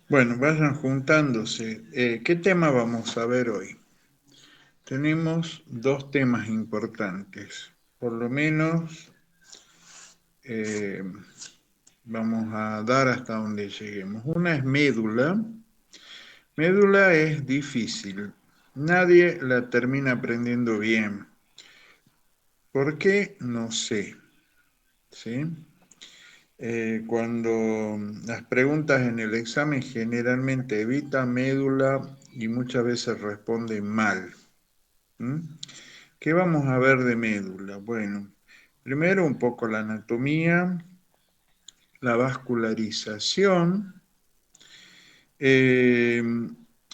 Bueno, vayan juntándose. ¿Qué tema vamos a ver hoy? Tenemos dos temas importantes. Por lo menos eh, vamos a dar hasta donde lleguemos. Una es médula. Médula es difícil. Nadie la termina aprendiendo bien. ¿Por qué? No sé. ¿Sí? Cuando las preguntas en el examen generalmente evitan médula y muchas veces responden mal. ¿Mm? ¿Qué vamos a ver de médula? Bueno, primero un poco la anatomía, la vascularización. Eh,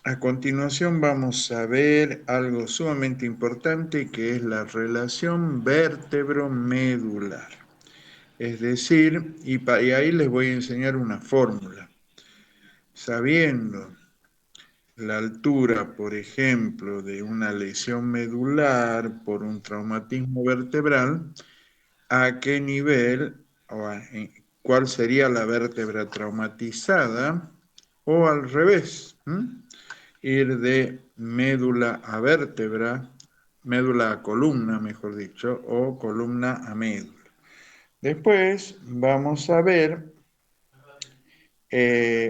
a continuación vamos a ver algo sumamente importante que es la relación vértebro-medular. Es decir, y ahí les voy a enseñar una fórmula. Sabiendo la altura, por ejemplo, de una lesión medular por un traumatismo vertebral, a qué nivel cuál sería la vértebra traumatizada o al revés, ir de médula a vértebra, médula a columna, mejor dicho, o columna a médula. Después vamos a ver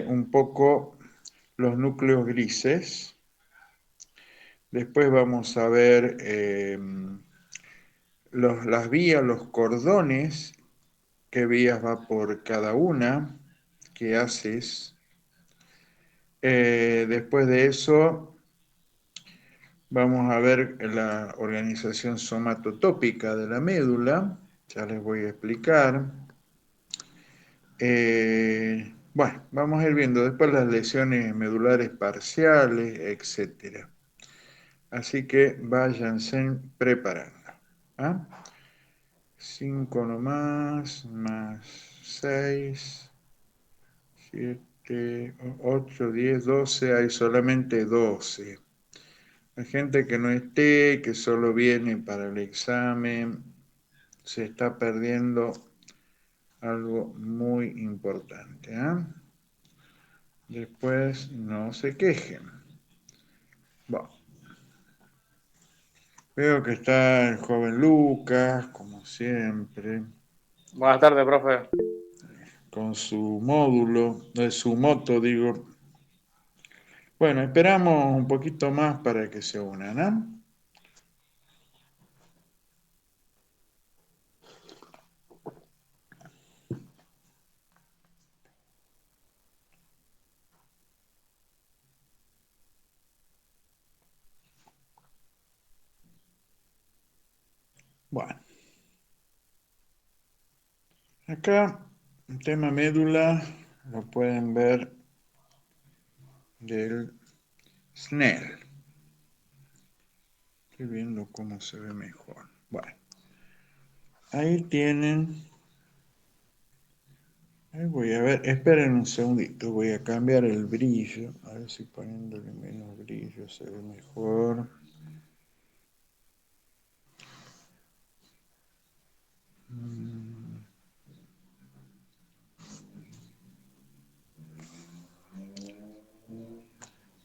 un poco los núcleos grises. Después vamos a ver las vías, los cordones, qué vías va por cada una, qué haces. Después de eso vamos a ver la organización somatotópica de la médula, ya les voy a explicar. Bueno, vamos a ir viendo después las lesiones medulares parciales, etcétera. Así que váyanse preparando. ¿Ah? 5 nomás, más 6, 7, 8, 10, 12, hay solamente 12. Hay gente que no esté, que solo viene para el examen, se está perdiendo algo muy importante. Después no se quejen. Bueno, veo que está el joven Lucas, como siempre, Buenas tardes, profe. con su módulo, su moto, digo. Bueno, esperamos un poquito más para que se unan, ¿ah? Bueno, acá el tema médula lo pueden ver del Snell. Estoy viendo cómo se ve mejor. Bueno, ahí tienen. Ahí voy a ver, esperen un segundito, voy a cambiar el brillo, a ver si poniéndole menos brillo se ve mejor.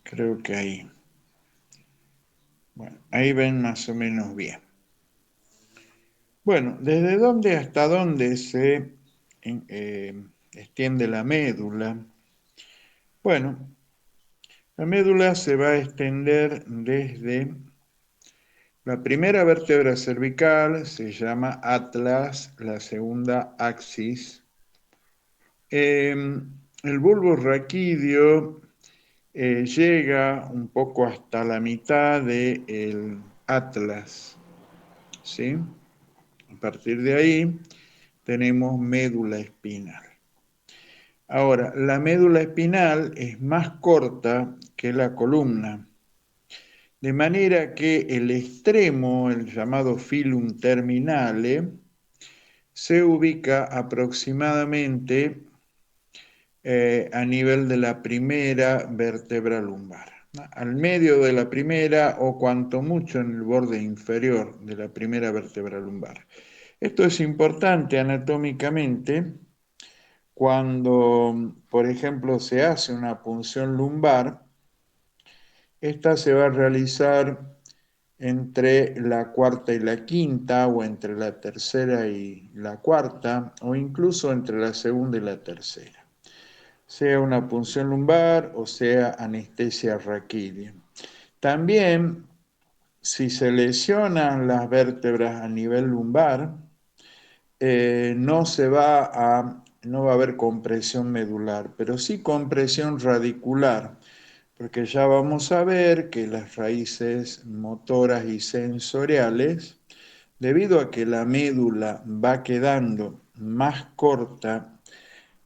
Creo que ahí. Bueno, ahí ven más o menos bien. Bueno, ¿desde dónde hasta dónde se extiende la médula? Bueno, la médula se va a extender desde la primera vértebra cervical, se llama atlas, la segunda axis. El bulbo raquídeo llega un poco hasta la mitad del atlas, ¿sí? A partir de ahí tenemos médula espinal. Ahora, la médula espinal es más corta que la columna, de manera que el extremo, el llamado filum terminale, se ubica aproximadamente a nivel de la primera vértebra lumbar, ¿no? Al medio de la primera o cuanto mucho en el borde inferior de la primera vértebra lumbar. Esto es importante anatómicamente cuando, por ejemplo, se hace una punción lumbar, esta se va a realizar entre la cuarta y la quinta, o entre la tercera y la cuarta, o incluso entre la segunda y la tercera, sea una punción lumbar o sea anestesia raquídea. También, si se lesionan las vértebras a nivel lumbar, no va a haber compresión medular, pero sí compresión radicular, porque ya vamos a ver que las raíces motoras y sensoriales, debido a que la médula va quedando más corta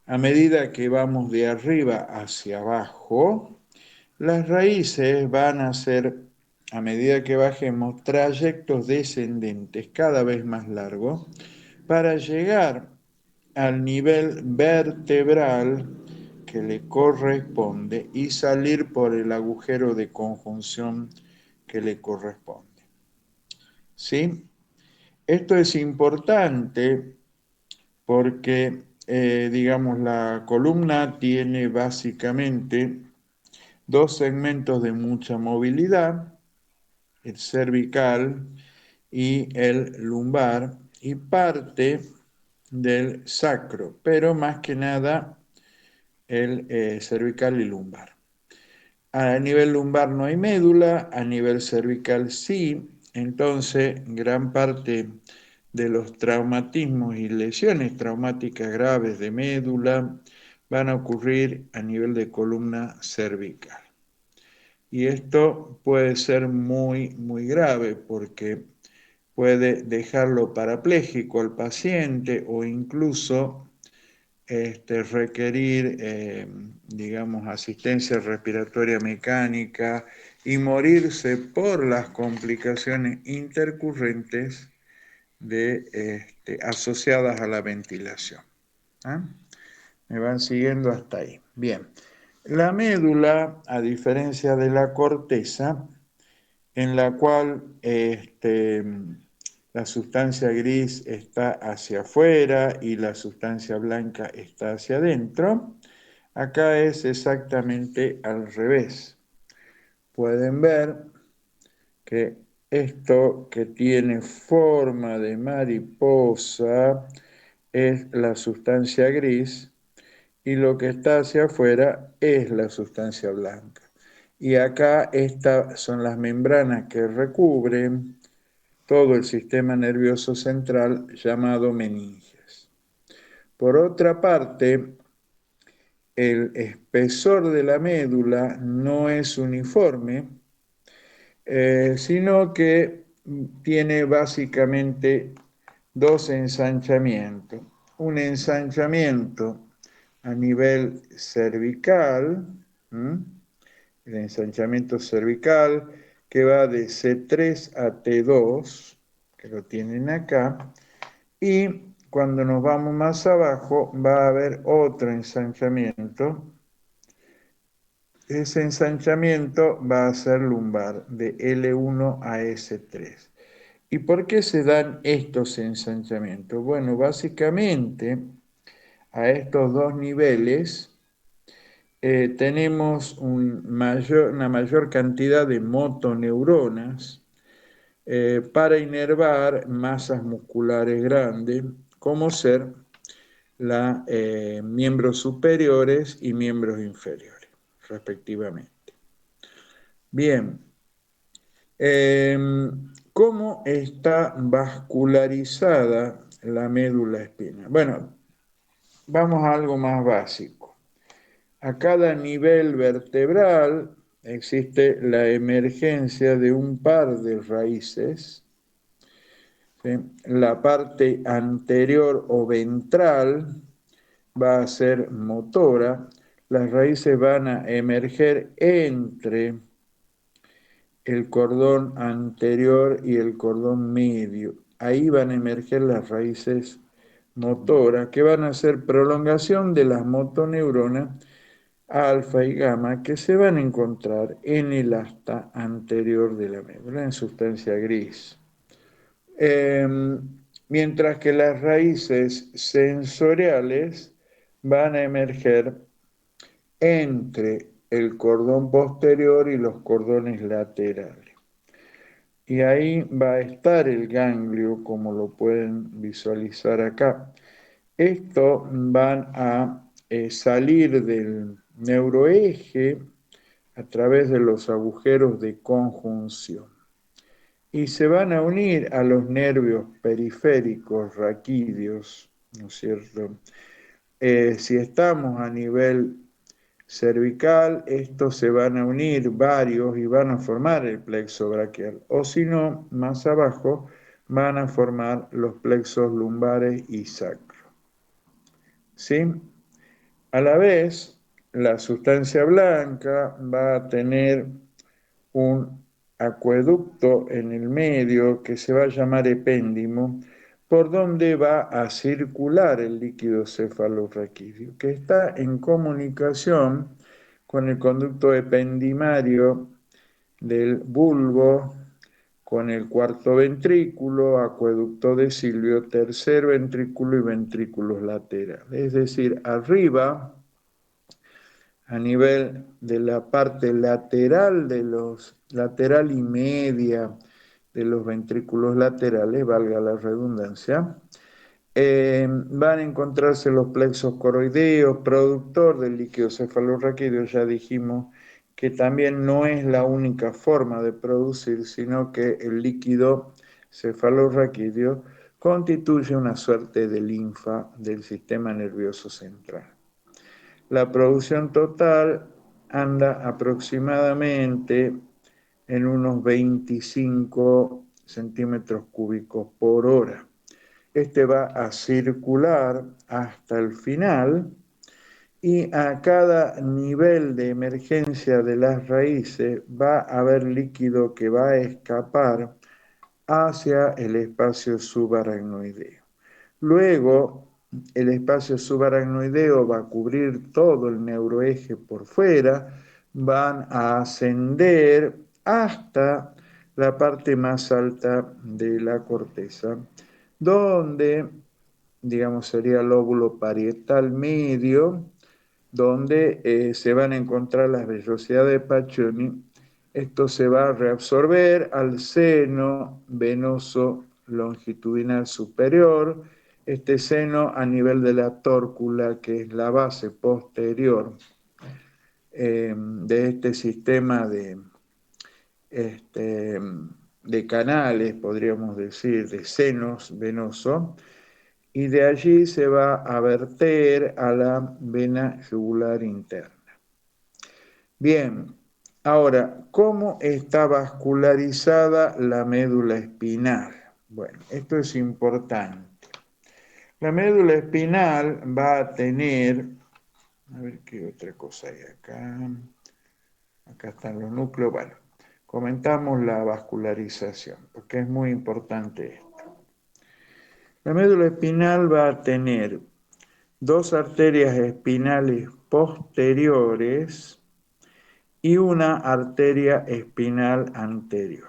a medida que vamos de arriba hacia abajo, las raíces van a hacer, a medida que bajemos, trayectos descendentes cada vez más largos para llegar al nivel vertebral que le corresponde y salir por el agujero de conjunción que le corresponde. ¿Sí? Esto es importante porque, digamos, la columna tiene básicamente dos segmentos de mucha movilidad, el cervical y el lumbar, y parte del sacro, pero más que nada el cervical y lumbar. A nivel lumbar no hay médula, a nivel cervical sí, entonces gran parte de los traumatismos y lesiones traumáticas graves de médula van a ocurrir a nivel de columna cervical. Y esto puede ser muy, muy grave porque puede dejarlo parapléjico al paciente o incluso requerir, digamos, asistencia respiratoria mecánica y morirse por las complicaciones intercurrentes asociadas a la ventilación. ¿Ah? ¿Me van siguiendo hasta ahí? Bien. La médula, a diferencia de la corteza, en la cual la sustancia gris está hacia afuera y la sustancia blanca está hacia adentro, acá es exactamente al revés. Pueden ver que esto que tiene forma de mariposa es la sustancia gris y lo que está hacia afuera es la sustancia blanca. Y acá estas son las membranas que recubren todo el sistema nervioso central llamado meninges. Por otra parte, el espesor de la médula no es uniforme, sino que tiene básicamente dos ensanchamientos. Un ensanchamiento a nivel cervical, el ensanchamiento cervical que va de C3 a T2, que lo tienen acá, y cuando nos vamos más abajo va a haber otro ensanchamiento. Ese ensanchamiento va a ser lumbar, de L1 a S3. ¿Y por qué se dan estos ensanchamientos? Bueno, básicamente a estos dos niveles tenemos una mayor cantidad de motoneuronas para inervar masas musculares grandes, como ser miembros superiores y miembros inferiores, respectivamente. Bien, ¿cómo está vascularizada la médula espinal? Bueno, vamos a algo más básico. A cada nivel vertebral existe la emergencia de un par de raíces. ¿Sí? La parte anterior o ventral va a ser motora. Las raíces van a emerger entre el cordón anterior y el cordón medio. Ahí van a emerger las raíces motoras, que van a ser prolongación de las motoneuronas alfa y gamma que se van a encontrar en el asta anterior de la médula, en sustancia gris. Mientras que las raíces sensoriales van a emerger entre el cordón posterior y los cordones laterales. Y ahí va a estar el ganglio, como lo pueden visualizar acá. Estos van a salir del neuroeje a través de los agujeros de conjunción y se van a unir a los nervios periféricos raquídeos, ¿no es cierto? Si estamos a nivel cervical, estos se van a unir varios y van a formar el plexo braquial, o si no, más abajo van a formar los plexos lumbares y sacro. ¿Sí? A la vez, la sustancia blanca va a tener un acueducto en el medio que se va a llamar epéndimo, por donde va a circular el líquido cefalorraquídeo, que está en comunicación con el conducto ependimario del bulbo, con el cuarto ventrículo, acueducto de Silvio, tercer ventrículo y ventrículos laterales. Es decir, arriba, a nivel de la parte lateral lateral y media de los ventrículos laterales, valga la redundancia, van a encontrarse los plexos coroideos, productor del líquido cefalorraquídeo. Ya dijimos que también no es la única forma de producir, sino que el líquido cefalorraquídeo constituye una suerte de linfa del sistema nervioso central. La producción total anda aproximadamente en unos 25 centímetros cúbicos por hora. Este va a circular hasta el final y a cada nivel de emergencia de las raíces va a haber líquido que va a escapar hacia el espacio subaracnoideo. Luego, el espacio subaracnoideo va a cubrir todo el neuroeje por fuera, van a ascender hasta la parte más alta de la corteza, donde, digamos, sería el lóbulo parietal medio, donde se van a encontrar las vellosidades de Paccioni. Esto se va a reabsorber al seno venoso longitudinal superior, este seno a nivel de la tórcula, que es la base posterior de este sistema de canales, podríamos decir, de senos venosos, y de allí se va a verter a la vena jugular interna. Bien, ahora, ¿cómo está vascularizada la médula espinal? Bueno, esto es importante. La médula espinal va a tener, a ver qué otra cosa hay acá. Acá están los núcleos. Bueno, comentamos la vascularización, porque es muy importante esto. La médula espinal va a tener dos arterias espinales posteriores y una arteria espinal anterior.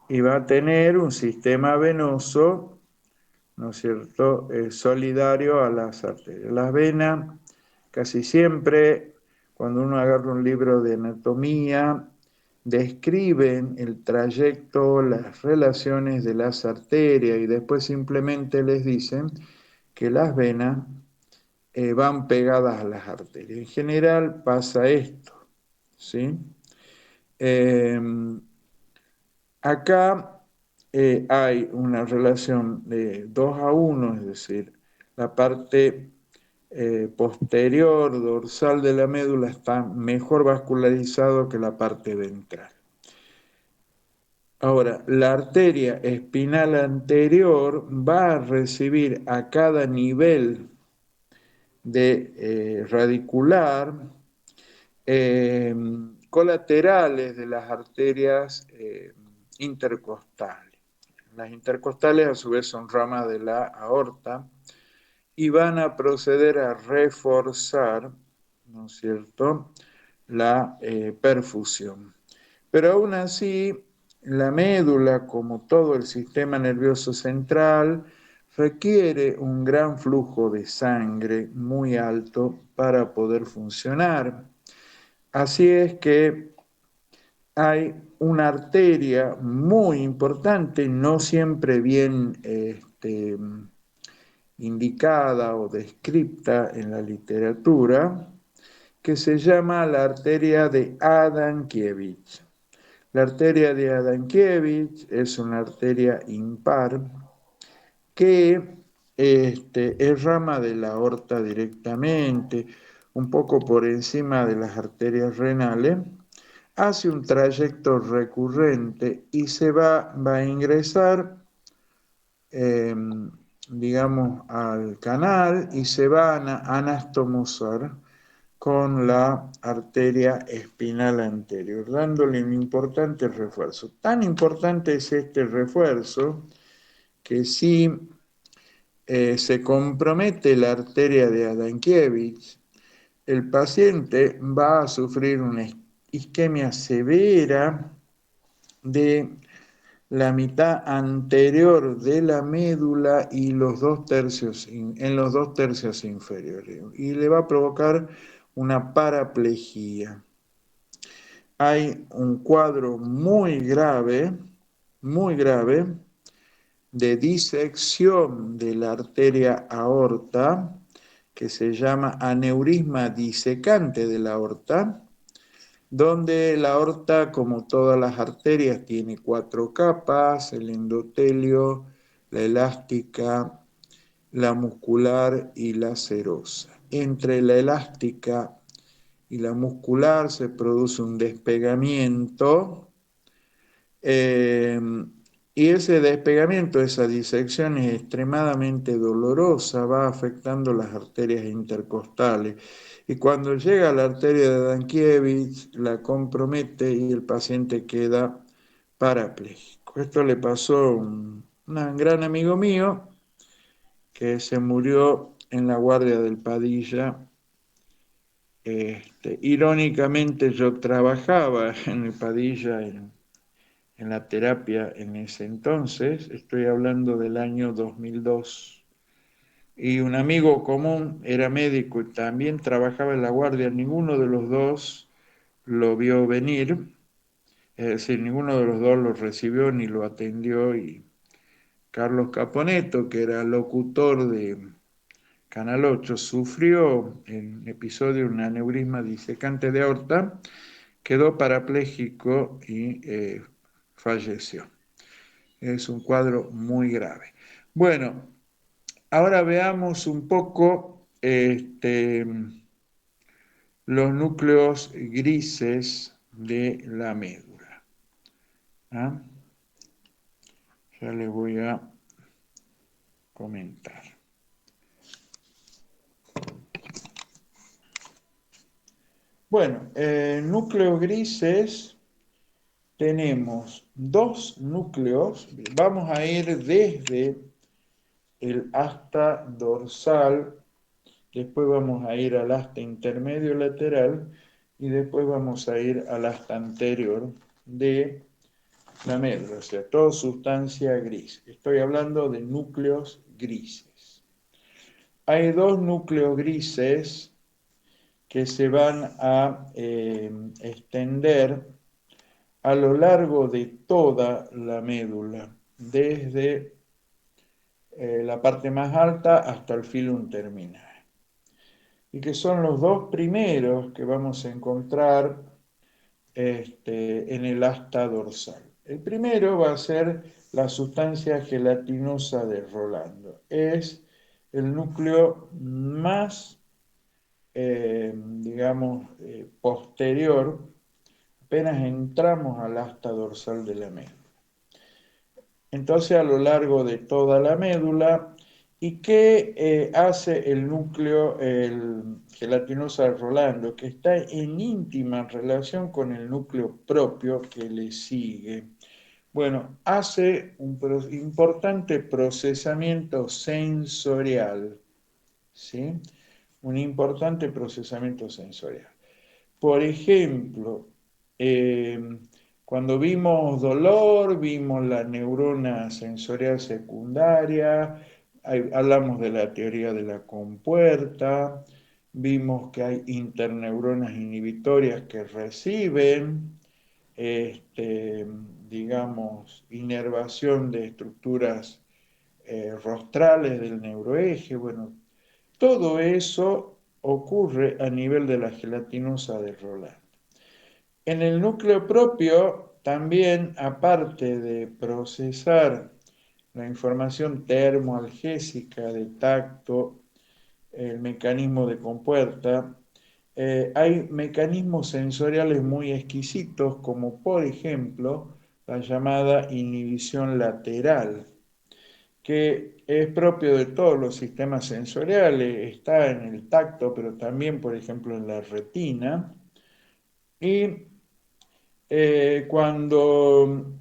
Y va a tener un sistema venoso, ¿no es cierto?, solidario a las arterias. Las venas, casi siempre, cuando uno agarra un libro de anatomía, describen el trayecto, las relaciones de las arterias y después simplemente les dicen que las venas van pegadas a las arterias. En general pasa esto, ¿sí? Acá hay una relación de 2-1, es decir, la parte posterior, dorsal de la médula está mejor vascularizado que la parte ventral. Ahora, la arteria espinal anterior va a recibir a cada nivel de radicular colaterales de las arterias intercostales. Las intercostales a su vez son ramas de la aorta y van a proceder a reforzar, ¿no es cierto?, la perfusión. Pero aún así, la médula, como todo el sistema nervioso central, requiere un gran flujo de sangre muy alto para poder funcionar. Así es que hay una arteria muy importante, no siempre bien indicada o descrita en la literatura, que se llama la arteria de Adamkiewicz. La arteria de Adamkiewicz es una arteria impar que es rama de la aorta directamente, un poco por encima de las arterias renales, hace un trayecto recurrente y va a ingresar, eh, digamos, al canal y se va a anastomosar con la arteria espinal anterior, dándole un importante refuerzo. Tan importante es este refuerzo que si se compromete la arteria de Adamkiewicz, el paciente va a sufrir una isquemia severa de la mitad anterior de la médula y en los 2 tercios inferiores, y le va a provocar una paraplegia. Hay un cuadro muy grave, de disección de la arteria aorta, que se llama aneurisma disecante de la aorta, donde la aorta, como todas las arterias, tiene 4 capas: el endotelio, la elástica, la muscular y la serosa. Entre la elástica y la muscular se produce un despegamiento, eh, y ese despegamiento, esa disección es extremadamente dolorosa, va afectando las arterias intercostales. Y cuando llega a la arteria de Adamkiewicz, la compromete y el paciente queda parapléjico. Esto le pasó a un gran amigo mío que se murió en la guardia del Padilla. Irónicamente, yo trabajaba en el Padilla en la terapia en ese entonces, estoy hablando del año 2002, y un amigo común era médico y también trabajaba en la guardia. Ninguno de los dos lo vio venir, es decir, ninguno de los dos lo recibió ni lo atendió, y Carlos Caponeto, que era locutor de Canal 8, sufrió en episodio un aneurisma disecante de aorta, quedó parapléjico y falleció. Es un cuadro muy grave. Bueno, ahora veamos un poco los núcleos grises de la médula. ¿Ah? Ya les voy a comentar. Bueno, núcleos grises, tenemos 2 núcleos. Vamos a ir desde el asta dorsal, después vamos a ir al asta intermedio lateral y después vamos a ir al asta anterior de la médula, o sea, toda sustancia gris. Estoy hablando de núcleos grises. Hay 2 núcleos grises que se van a extender a lo largo de toda la médula, desde la parte más alta hasta el filum terminal, y que son los 2 primeros que vamos a encontrar en el asta dorsal. El primero va a ser la sustancia gelatinosa de Rolando. Es el núcleo más, digamos, posterior, apenas entramos al asta dorsal de la médula. Entonces, a lo largo de toda la médula. ¿Y qué hace el núcleo gelatinoso de Rolando? Que está en íntima relación con el núcleo propio que le sigue. Bueno, hace un importante procesamiento sensorial, ¿sí? Un importante procesamiento sensorial. Por ejemplo, cuando vimos dolor, vimos la neurona sensorial secundaria, hablamos de la teoría de la compuerta, vimos que hay interneuronas inhibitorias que reciben, este, digamos, inervación de estructuras rostrales del neuroeje. Bueno, todo eso ocurre a nivel de la gelatinosa de Roland. En el núcleo propio, también, aparte de procesar la información termoalgésica de tacto, el mecanismo de compuerta, hay mecanismos sensoriales muy exquisitos, como por ejemplo la llamada inhibición lateral, que es propio de todos los sistemas sensoriales, está en el tacto, pero también, por ejemplo, en la retina. Y cuando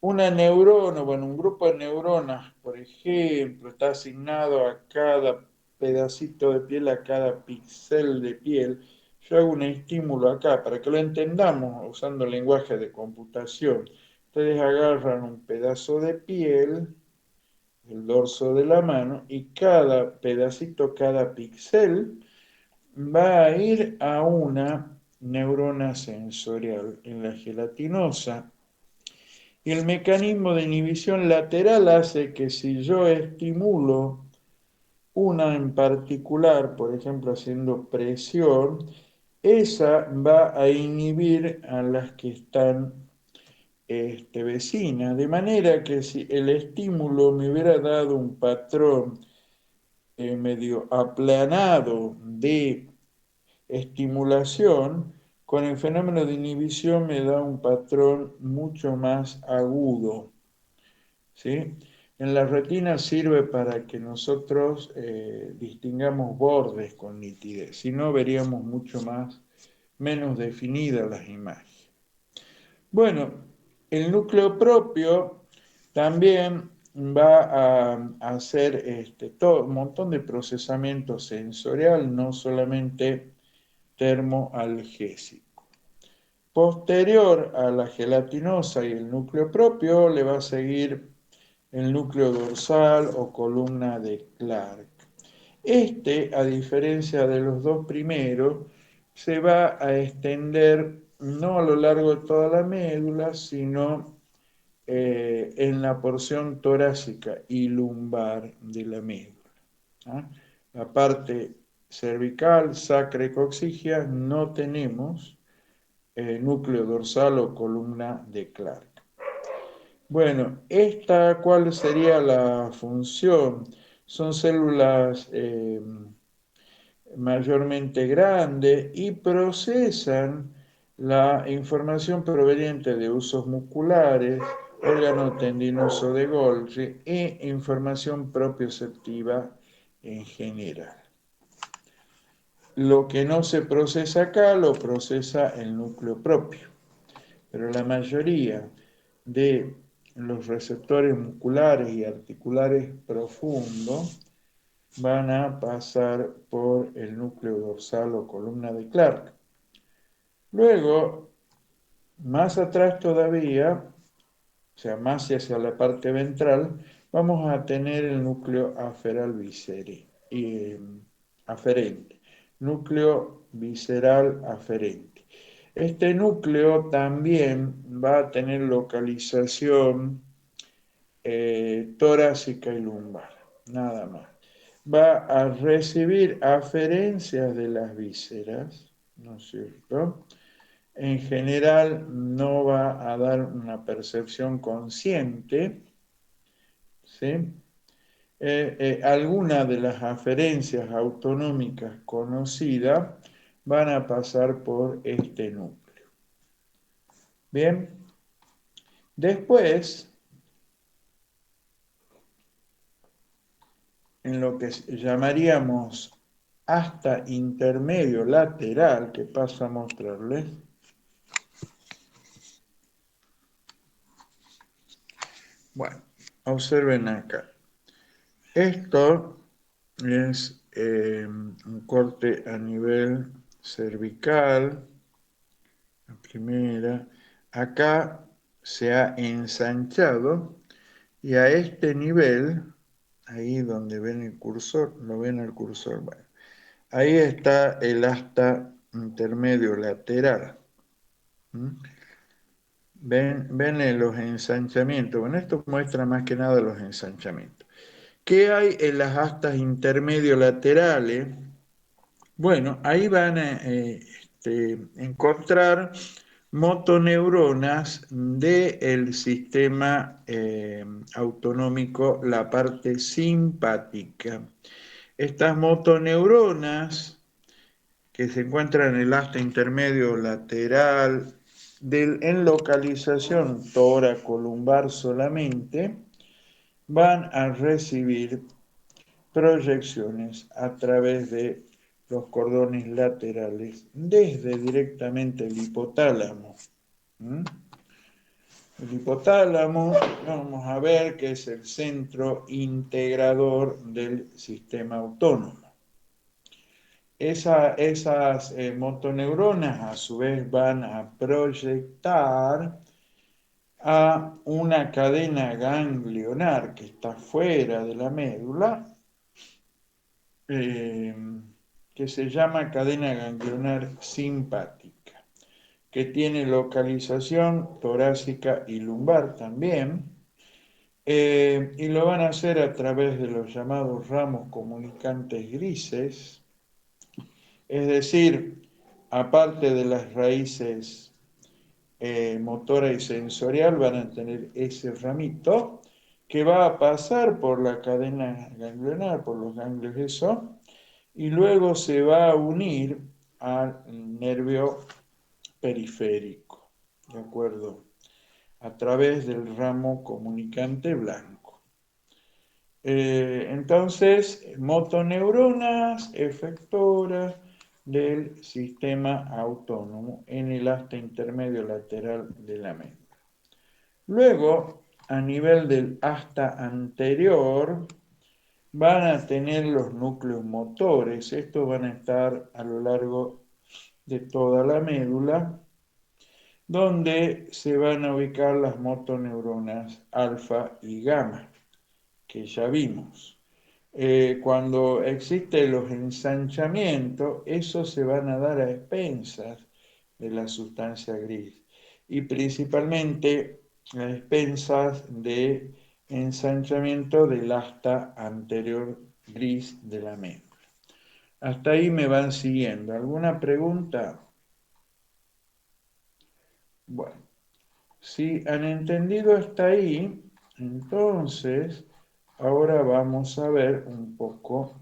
una neurona, bueno, un grupo de neuronas, por ejemplo, está asignado a cada pedacito de piel, a cada píxel de piel, yo hago un estímulo acá para que lo entendamos usando el lenguaje de computación. Ustedes agarran un pedazo de piel, el dorso de la mano, y cada pedacito, cada píxel, va a ir a una neurona sensorial en la gelatinosa. Y el mecanismo de inhibición lateral hace que si yo estimulo una en particular, por ejemplo haciendo presión, esa va a inhibir a las que están vecinas. De manera que si el estímulo me hubiera dado un patrón medio aplanado de estimulación, con el fenómeno de inhibición me da un patrón mucho más agudo. ¿Sí? En la retina sirve para que nosotros distingamos bordes con nitidez, si no veríamos mucho menos definidas las imágenes. Bueno, el núcleo propio también va a hacer todo un montón de procesamiento sensorial, no solamente termoalgésico. Posterior a la gelatinosa y el núcleo propio le va a seguir el núcleo dorsal o columna de Clark. A diferencia de los dos primeros, se va a extender no a lo largo de toda la médula, sino en la porción torácica y lumbar de la médula. ¿Ah? La parte cervical, sacra y coxigia no tenemos núcleo dorsal o columna de Clark. Bueno, ¿cuál sería la función? Son células mayormente grandes y procesan la información proveniente de usos musculares, órgano tendinoso de Golgi e información propioceptiva en general. Lo que no se procesa acá lo procesa el núcleo propio, pero la mayoría de los receptores musculares y articulares profundos van a pasar por el núcleo dorsal o columna de Clark. Luego, más atrás todavía, o sea, más hacia la parte ventral, vamos a tener el núcleo aferal aferente, núcleo visceral aferente. Este núcleo también va a tener localización torácica y lumbar, nada más. Va a recibir aferencias de las vísceras, ¿no es cierto? En general no va a dar una percepción consciente, ¿sí? Algunas de las aferencias autonómicas conocidas van a pasar por este núcleo. Bien, después, en lo que llamaríamos hasta intermedio lateral, que paso a mostrarles, bueno, observen acá. Esto es un corte a nivel cervical, la primera. Acá se ha ensanchado y a este nivel ahí donde ven el cursor, lo ven el cursor, bueno, ahí está el asta intermedio lateral. ¿Mm? Ven los ensanchamientos. Bueno, esto muestra más que nada los ensanchamientos. ¿Qué hay en las astas intermedio laterales? Bueno, ahí van a encontrar motoneuronas del sistema autonómico, la parte simpática. Estas motoneuronas que se encuentran en el asta intermedio lateral en localización toracolumbar solamente, van a recibir proyecciones a través de los cordones laterales desde directamente el hipotálamo. ¿Mm? El hipotálamo, vamos a ver que es el centro integrador del sistema autónomo. Esas motoneuronas a su vez van a proyectar a una cadena ganglionar que está fuera de la médula, eh, que se llama cadena ganglionar simpática, que tiene localización torácica y lumbar también, y lo van a hacer a través de los llamados ramos comunicantes grises, es decir, aparte de las raíces motora y sensorial, van a tener ese ramito que va a pasar por la cadena ganglionar, por los ganglios eso, y luego se va a unir al nervio periférico, ¿de acuerdo? A través del ramo comunicante blanco. Entonces, motoneuronas efectoras del sistema autónomo en el asta intermedio lateral de la médula. Luego, a nivel del asta anterior, van a tener los núcleos motores. Estos van a estar a lo largo de toda la médula, donde se van a ubicar las motoneuronas alfa y gamma, que ya vimos. Cuando existen los ensanchamientos, esos se van a dar a expensas de la sustancia gris y principalmente a expensas de ensanchamiento del asta anterior gris de la médula. Hasta ahí me van siguiendo. ¿Alguna pregunta? Bueno, si han entendido hasta ahí, entonces ahora vamos a ver un poco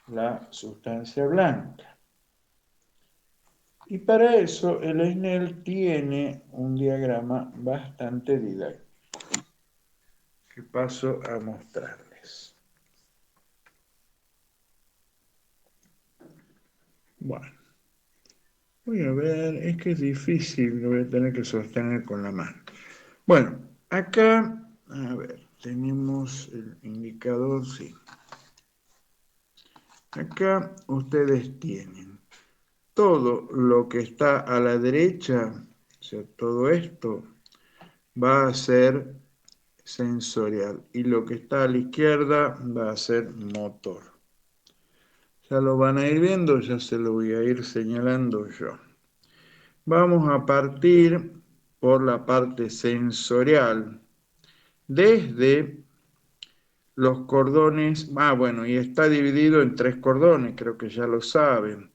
la sustancia blanca. Y para eso el Snell tiene un diagrama bastante didáctico que paso a mostrarles. Bueno, voy a ver, es que es difícil, lo voy a tener que sostener con la mano. Bueno, acá, a ver, tenemos el indicador, sí. Acá ustedes tienen todo lo que está a la derecha, o sea, todo esto va a ser sensorial y lo que está a la izquierda va a ser motor. Ya lo van a ir viendo, ya se lo voy a ir señalando yo. Vamos a partir por la parte sensorial, desde los cordones, bueno, y está dividido en 3 cordones, creo que ya lo saben.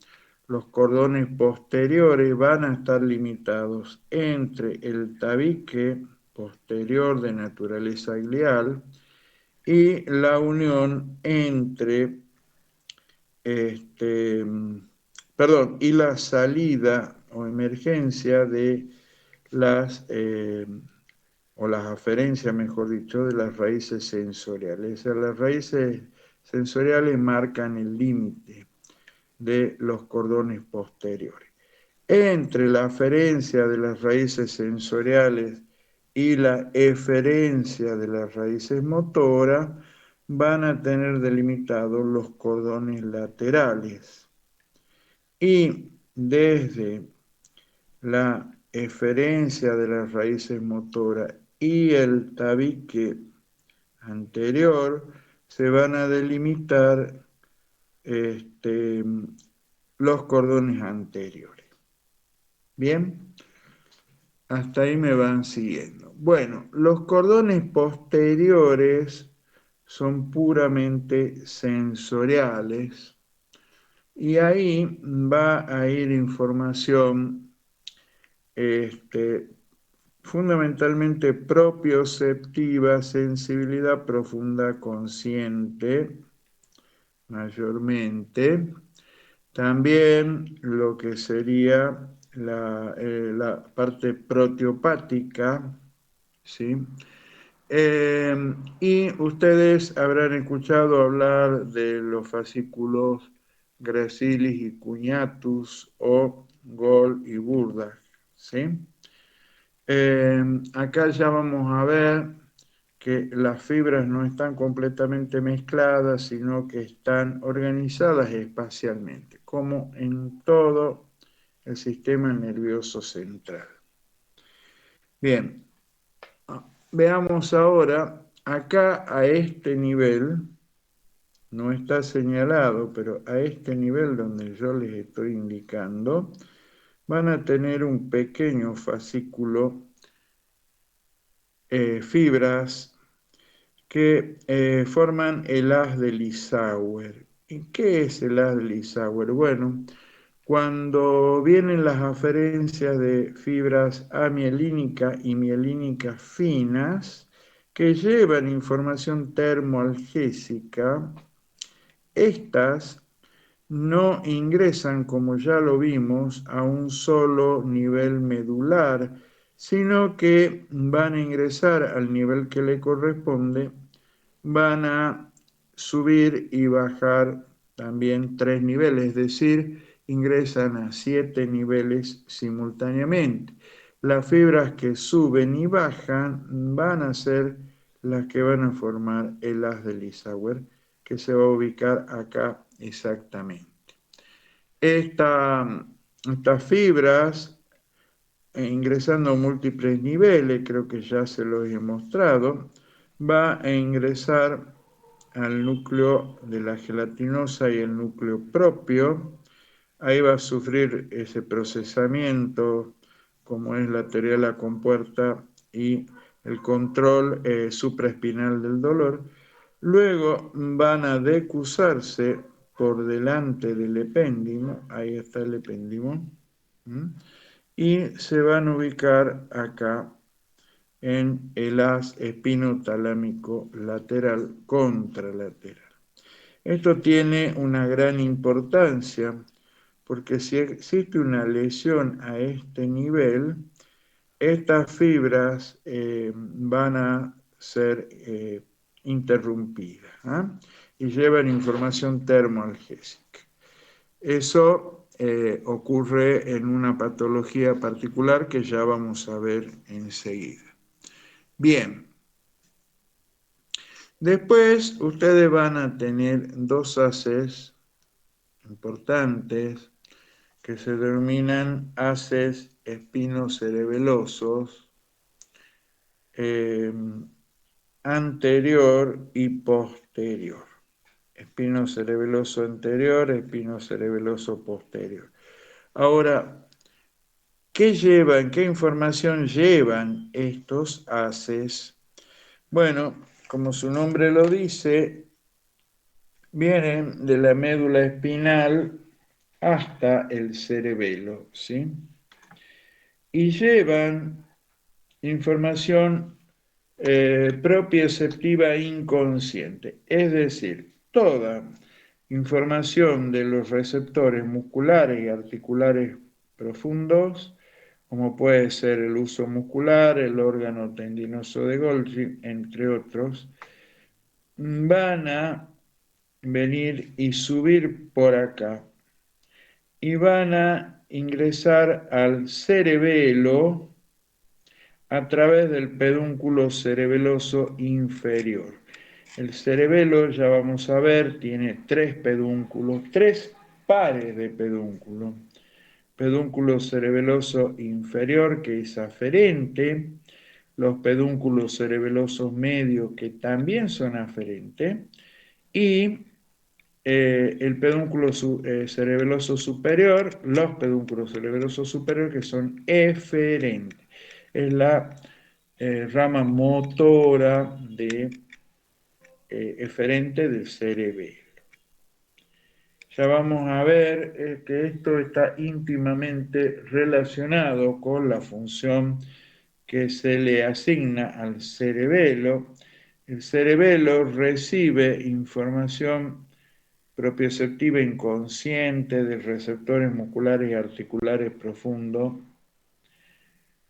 Los cordones posteriores van a estar limitados entre el tabique posterior de naturaleza glial y la unión entre, y la salida o emergencia de las, o las aferencias, mejor dicho, de las raíces sensoriales. O sea, las raíces sensoriales marcan el límite de los cordones posteriores. Entre la aferencia de las raíces sensoriales y la eferencia de las raíces motoras, van a tener delimitados los cordones laterales. Y desde la eferencia de las raíces motoras y el tabique anterior, se van a delimitar los cordones anteriores. Bien, hasta ahí me van siguiendo. Bueno, los cordones posteriores son puramente sensoriales y ahí va a ir información fundamentalmente propioceptiva, sensibilidad profunda consciente, mayormente. También lo que sería la parte proteopática, ¿sí? Y ustedes habrán escuchado hablar de los fascículos gracilis y cuñatus o Gol y Burda, ¿sí? Acá ya vamos a ver que las fibras no están completamente mezcladas, sino que están organizadas espacialmente, como en todo el sistema nervioso central. Bien, veamos ahora, acá a este nivel, no está señalado, pero a este nivel donde yo les estoy indicando, van a tener un pequeño fascículo, fibras, que forman el haz de Lissauer. ¿Y qué es el haz de Lissauer? Bueno, cuando vienen las aferencias de fibras amielínica y mielínica finas que llevan información termoalgésica, estas no ingresan, como ya lo vimos, a un solo nivel medular, sino que van a ingresar al nivel que le corresponde, van a subir y bajar también 3 niveles, es decir, ingresan a 7 niveles simultáneamente. Las fibras que suben y bajan van a ser las que van a formar el haz de Lissauer, que se va a ubicar acá exactamente. Estas fibras, ingresando a múltiples niveles, creo que ya se los he mostrado, va a ingresar al núcleo de la gelatinosa y el núcleo propio. Ahí va a sufrir ese procesamiento, como es la teoría de la compuerta y el control supraespinal del dolor. Luego van a decusarse por delante del epéndimo, ahí está el epéndimo, y se van a ubicar acá en el haz espinotalámico lateral contralateral. Esto tiene una gran importancia porque si existe una lesión a este nivel, estas fibras van a ser interrumpidas, y llevan información termoalgésica. Eso ocurre en una patología particular que ya vamos a ver enseguida. Bien, después ustedes van a tener dos haces importantes que se denominan haces espinocerebelosos, anterior y posterior. Espinocerebeloso anterior, espinocerebeloso posterior. Ahora, ¿qué llevan, qué información llevan estos haces? Bueno, como su nombre lo dice, vienen de la médula espinal hasta el cerebelo, ¿sí? Y llevan información propioceptiva inconsciente, es decir, toda información de los receptores musculares y articulares profundos, como puede ser el uso muscular, el órgano tendinoso de Golgi, entre otros, van a venir y subir por acá y van a ingresar al cerebelo a través del pedúnculo cerebeloso inferior. El cerebelo, ya vamos a ver, tiene 3 pedúnculos, 3 pares de pedúnculos. Pedúnculo cerebeloso inferior, que es aferente, los pedúnculos cerebelosos medios, que también son aferentes, y el pedúnculo cerebeloso superior, los pedúnculos cerebelosos superiores que son eferentes. Es la rama motora eferente del cerebelo. Ya vamos a ver que esto está íntimamente relacionado con la función que se le asigna al cerebelo. El cerebelo recibe información propioceptiva inconsciente de receptores musculares y articulares profundos.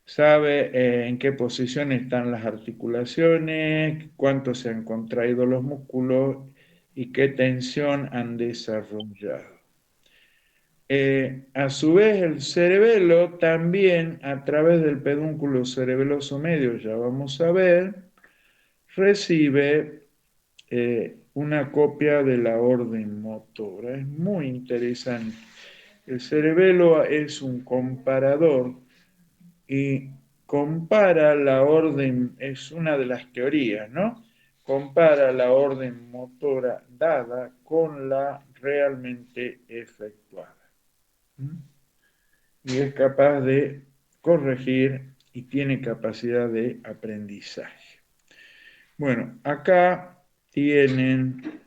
Sabe en qué posición están las articulaciones, cuánto se han contraído los músculos y qué tensión han desarrollado. A su vez, el cerebelo también, a través del pedúnculo cerebeloso medio, ya vamos a ver, recibe una copia de la orden motora. Es muy interesante. El cerebelo es un comparador y compara la orden, es una de las teorías, ¿no? Compara la orden motora dada con la realmente efectuada. ¿Mm? Y es capaz de corregir y tiene capacidad de aprendizaje. Bueno, acá tienen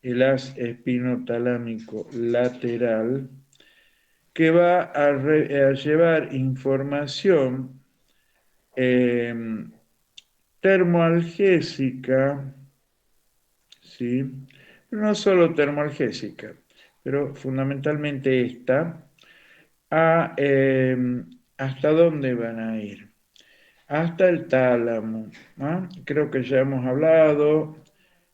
el haz espinotalámico lateral que va a llevar información eh, termoalgésica, ¿sí? No solo termoalgésica, pero fundamentalmente esta, ¿hasta dónde van a ir? Hasta el tálamo, ¿no? Creo que ya hemos hablado,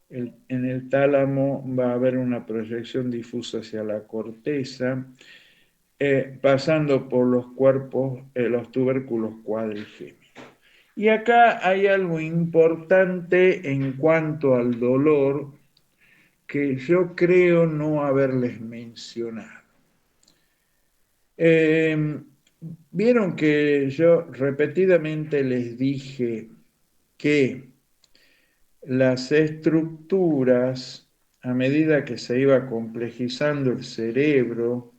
en el tálamo va a haber una proyección difusa hacia la corteza, pasando por los cuerpos, los tubérculos cuadrigémenos. Y acá hay algo importante en cuanto al dolor que yo creo no haberles mencionado. Eh, Vieron que yo repetidamente les dije que las estructuras, a medida que se iba complejizando el cerebro,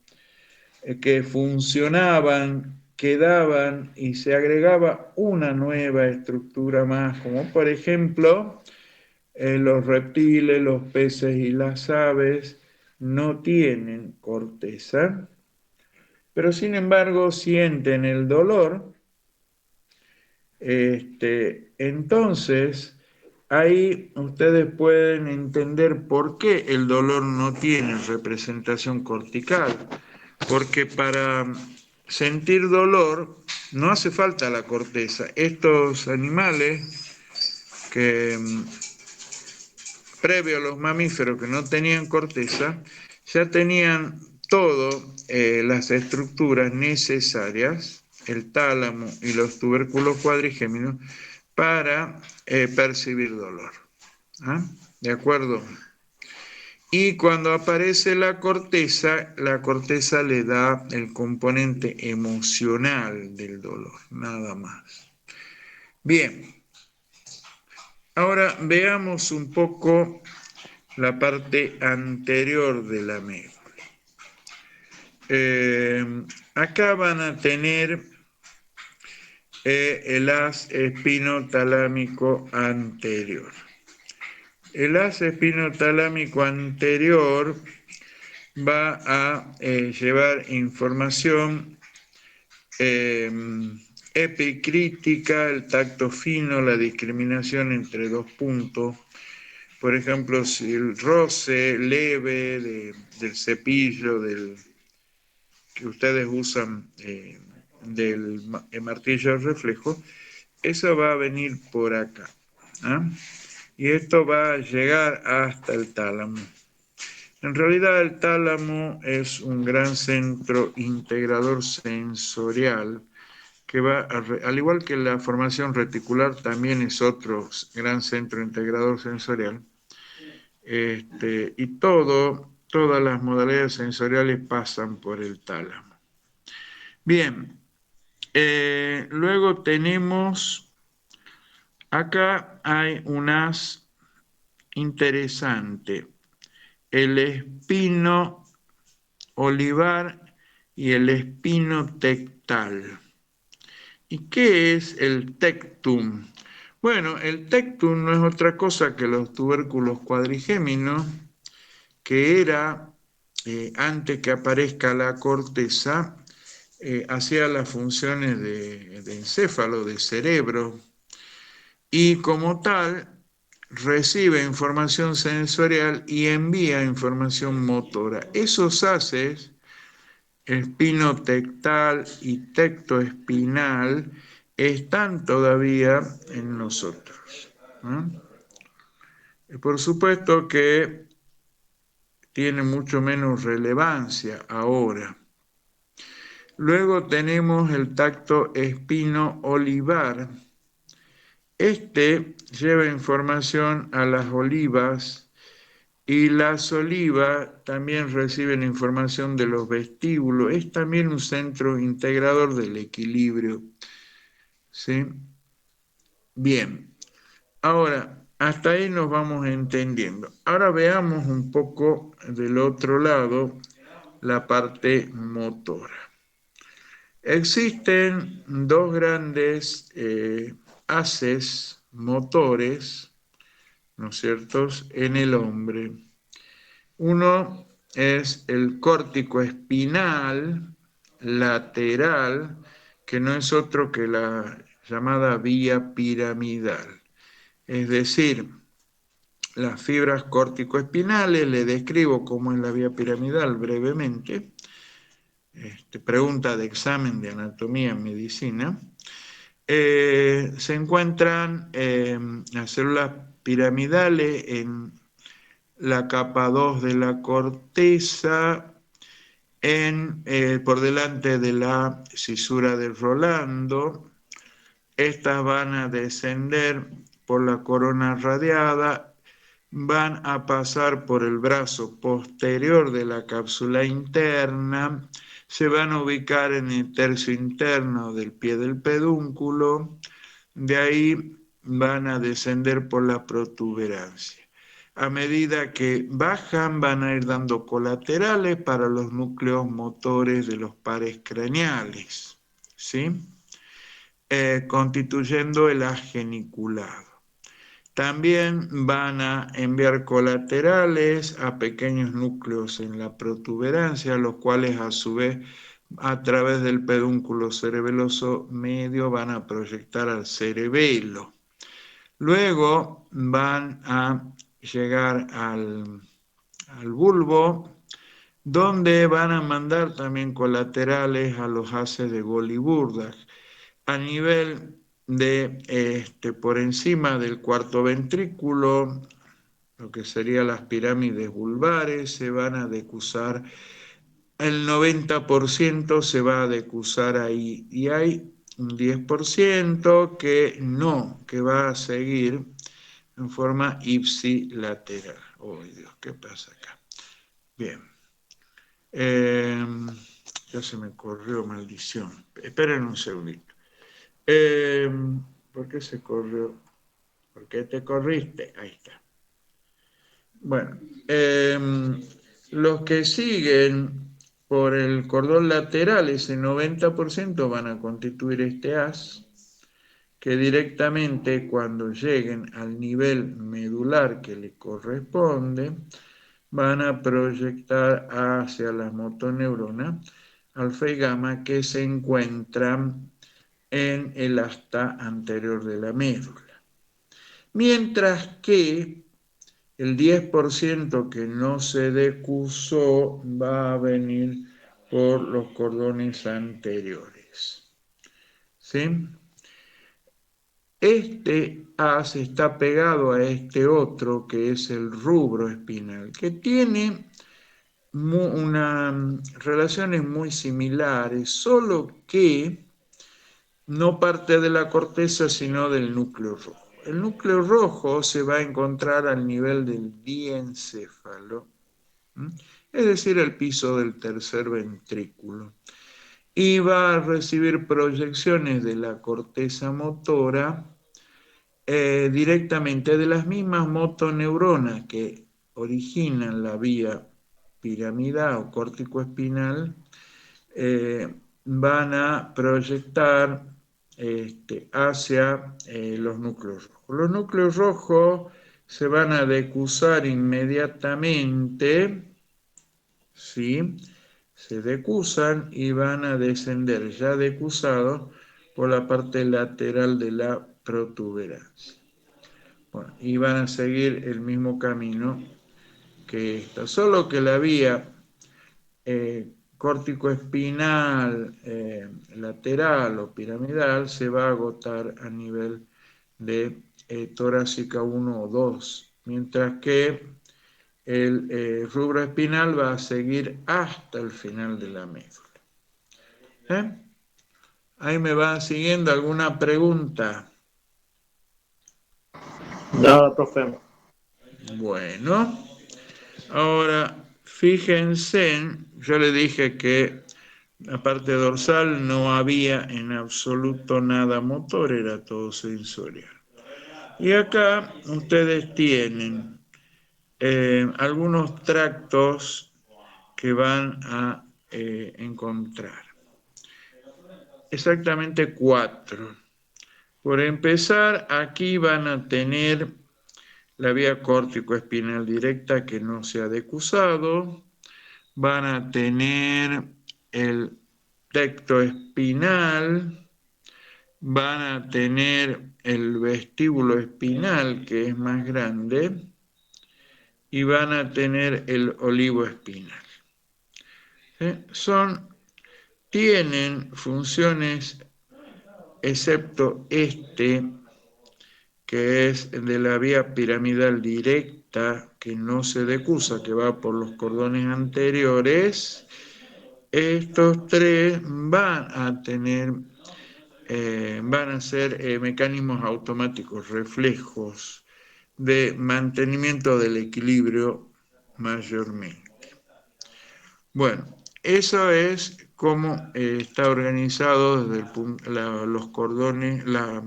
que funcionaban, quedaban y se agregaba una nueva estructura más, como por ejemplo los reptiles, los peces y las aves no tienen corteza, pero sin embargo sienten el dolor. Entonces, ahí ustedes pueden entender por qué el dolor no tiene representación cortical, porque para sentir dolor no hace falta la corteza. Estos animales que previo a los mamíferos que no tenían corteza, ya tenían todas las estructuras necesarias, el tálamo y los tubérculos cuadrigémenos, para percibir dolor. ¿Ah? ¿De acuerdo? Y cuando aparece la corteza le da el componente emocional del dolor, nada más. Bien, ahora veamos un poco la parte anterior de la médula. Acá van a tener el haz espinotalámico anterior. El haz espinotalámico anterior va a llevar información epicrítica, el tacto fino, la discriminación entre dos puntos. Por ejemplo, si el roce leve del cepillo, que ustedes usan del martillo de reflejo, eso va a venir por acá. ¿Ah? Y esto va a llegar hasta el tálamo. En realidad el tálamo es un gran centro integrador sensorial que va, al igual que la formación reticular, también es otro gran centro integrador sensorial. Y todas las modalidades sensoriales pasan por el tálamo. Bien, luego tenemos, acá hay un haz interesante, el espino olivar y el espino tectal. ¿Y qué es el tectum? Bueno, el tectum no es otra cosa que los tubérculos cuadrigéminos, que era, antes que aparezca la corteza, hacía las funciones de encéfalo, de cerebro, y como tal recibe información sensorial y envía información motora. Esos haces, espino tectal y tectoespinal, están todavía en nosotros, ¿no? Y por supuesto que tiene mucho menos relevancia ahora. Luego tenemos el tacto espino-olivar. Este lleva información a las olivas y las olivas también reciben información de los vestíbulos. Es también un centro integrador del equilibrio. ¿Sí? Bien, ahora hasta ahí nos vamos entendiendo. Ahora veamos un poco del otro lado la parte motora. Existen dos grandes haces motores, ¿no es cierto?, en el hombre. Uno es el córtico espinal lateral, que no es otro que la llamada vía piramidal. Es decir, las fibras córticoespinales, le describo cómo es la vía piramidal brevemente, pregunta de examen de anatomía en medicina. Se encuentran las células piramidales en la capa 2 de la corteza, por delante de la cisura de Rolando. Estas van a descender por la corona radiada, van a pasar por el brazo posterior de la cápsula interna, se van a ubicar en el tercio interno del pie del pedúnculo, de ahí van a descender por la protuberancia. A medida que bajan, van a ir dando colaterales para los núcleos motores de los pares craneales, ¿sí? Constituyendo el ageniculado. También van a enviar colaterales a pequeños núcleos en la protuberancia, los cuales a su vez a través del pedúnculo cerebeloso medio van a proyectar al cerebelo. Luego van a llegar al bulbo, donde van a mandar también colaterales a los haces de Goli-Burdach. A nivel por encima del cuarto ventrículo, lo que serían las pirámides vulvares, se van a decusar, el 90% se va a decusar ahí, y hay un 10% que no, que va a seguir en forma ipsilateral. Oh, Dios, ¿qué pasa acá? Bien. Ya se me corrió, maldición. Esperen un segundito. ¿Por qué se corrió? ¿Por qué te corriste? Ahí está. Bueno, los que siguen por el cordón lateral, ese 90% van a constituir este haz, que directamente cuando lleguen al nivel medular que le corresponde, van a proyectar hacia las motoneuronas alfa y gamma que se encuentran en el asta anterior de la médula. Mientras que el 10% que no se decusó va a venir por los cordones anteriores. ¿Sí? Este haz está pegado a este otro, que es el rubro espinal, que tiene relaciones muy similares, solo que no parte de la corteza, sino del núcleo rojo. El núcleo rojo se va a encontrar al nivel del diencéfalo, es decir, el piso del tercer ventrículo, y va a recibir proyecciones de la corteza motora directamente de las mismas motoneuronas que originan la vía piramidal o córtico-espinal, van a proyectar hacia los núcleos rojos. Los núcleos rojos se van a decusar inmediatamente, ¿sí? Se decusan y van a descender ya decusados por la parte lateral de la protuberancia. Bueno, y van a seguir el mismo camino que esta, solo que la vía córtico-espinal lateral o piramidal se va a agotar a nivel de torácica 1 o 2, mientras que el rubro espinal va a seguir hasta el final de la médula. ¿Ahí me van siguiendo? ¿Alguna pregunta? Nada, profe. Bueno, ahora fíjense, yo le dije que la parte dorsal no había en absoluto nada motor, era todo sensorial. Y acá ustedes tienen algunos tractos que van a encontrar. Exactamente 4. Por empezar, aquí van a tener la vía córtico-espinal directa que no se ha decusado, van a tener el tecto espinal, van a tener el vestíbulo espinal, que es más grande, y van a tener el olivo espinal. Tienen funciones, excepto que es de la vía piramidal directa, que no se decusa, que va por los cordones anteriores. Estos 3 van a tener, van a ser mecanismos automáticos, reflejos de mantenimiento del equilibrio mayormente. Bueno, eso es cómo está organizado desde los cordones, la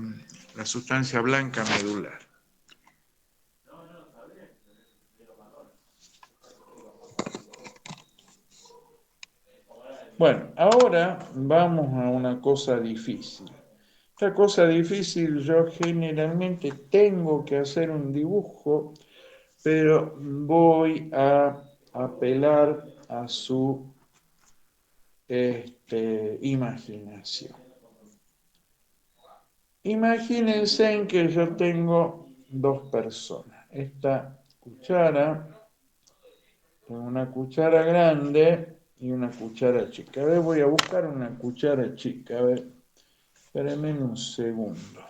sustancia blanca medular. Bueno, ahora vamos a una cosa difícil. Esta cosa difícil, yo generalmente tengo que hacer un dibujo, pero voy a apelar a su imaginación. Imagínense en que yo tengo 2 personas. Esta cuchara, una cuchara grande y una cuchara chica. A ver, voy a buscar una cuchara chica. A ver, espérenme un segundo.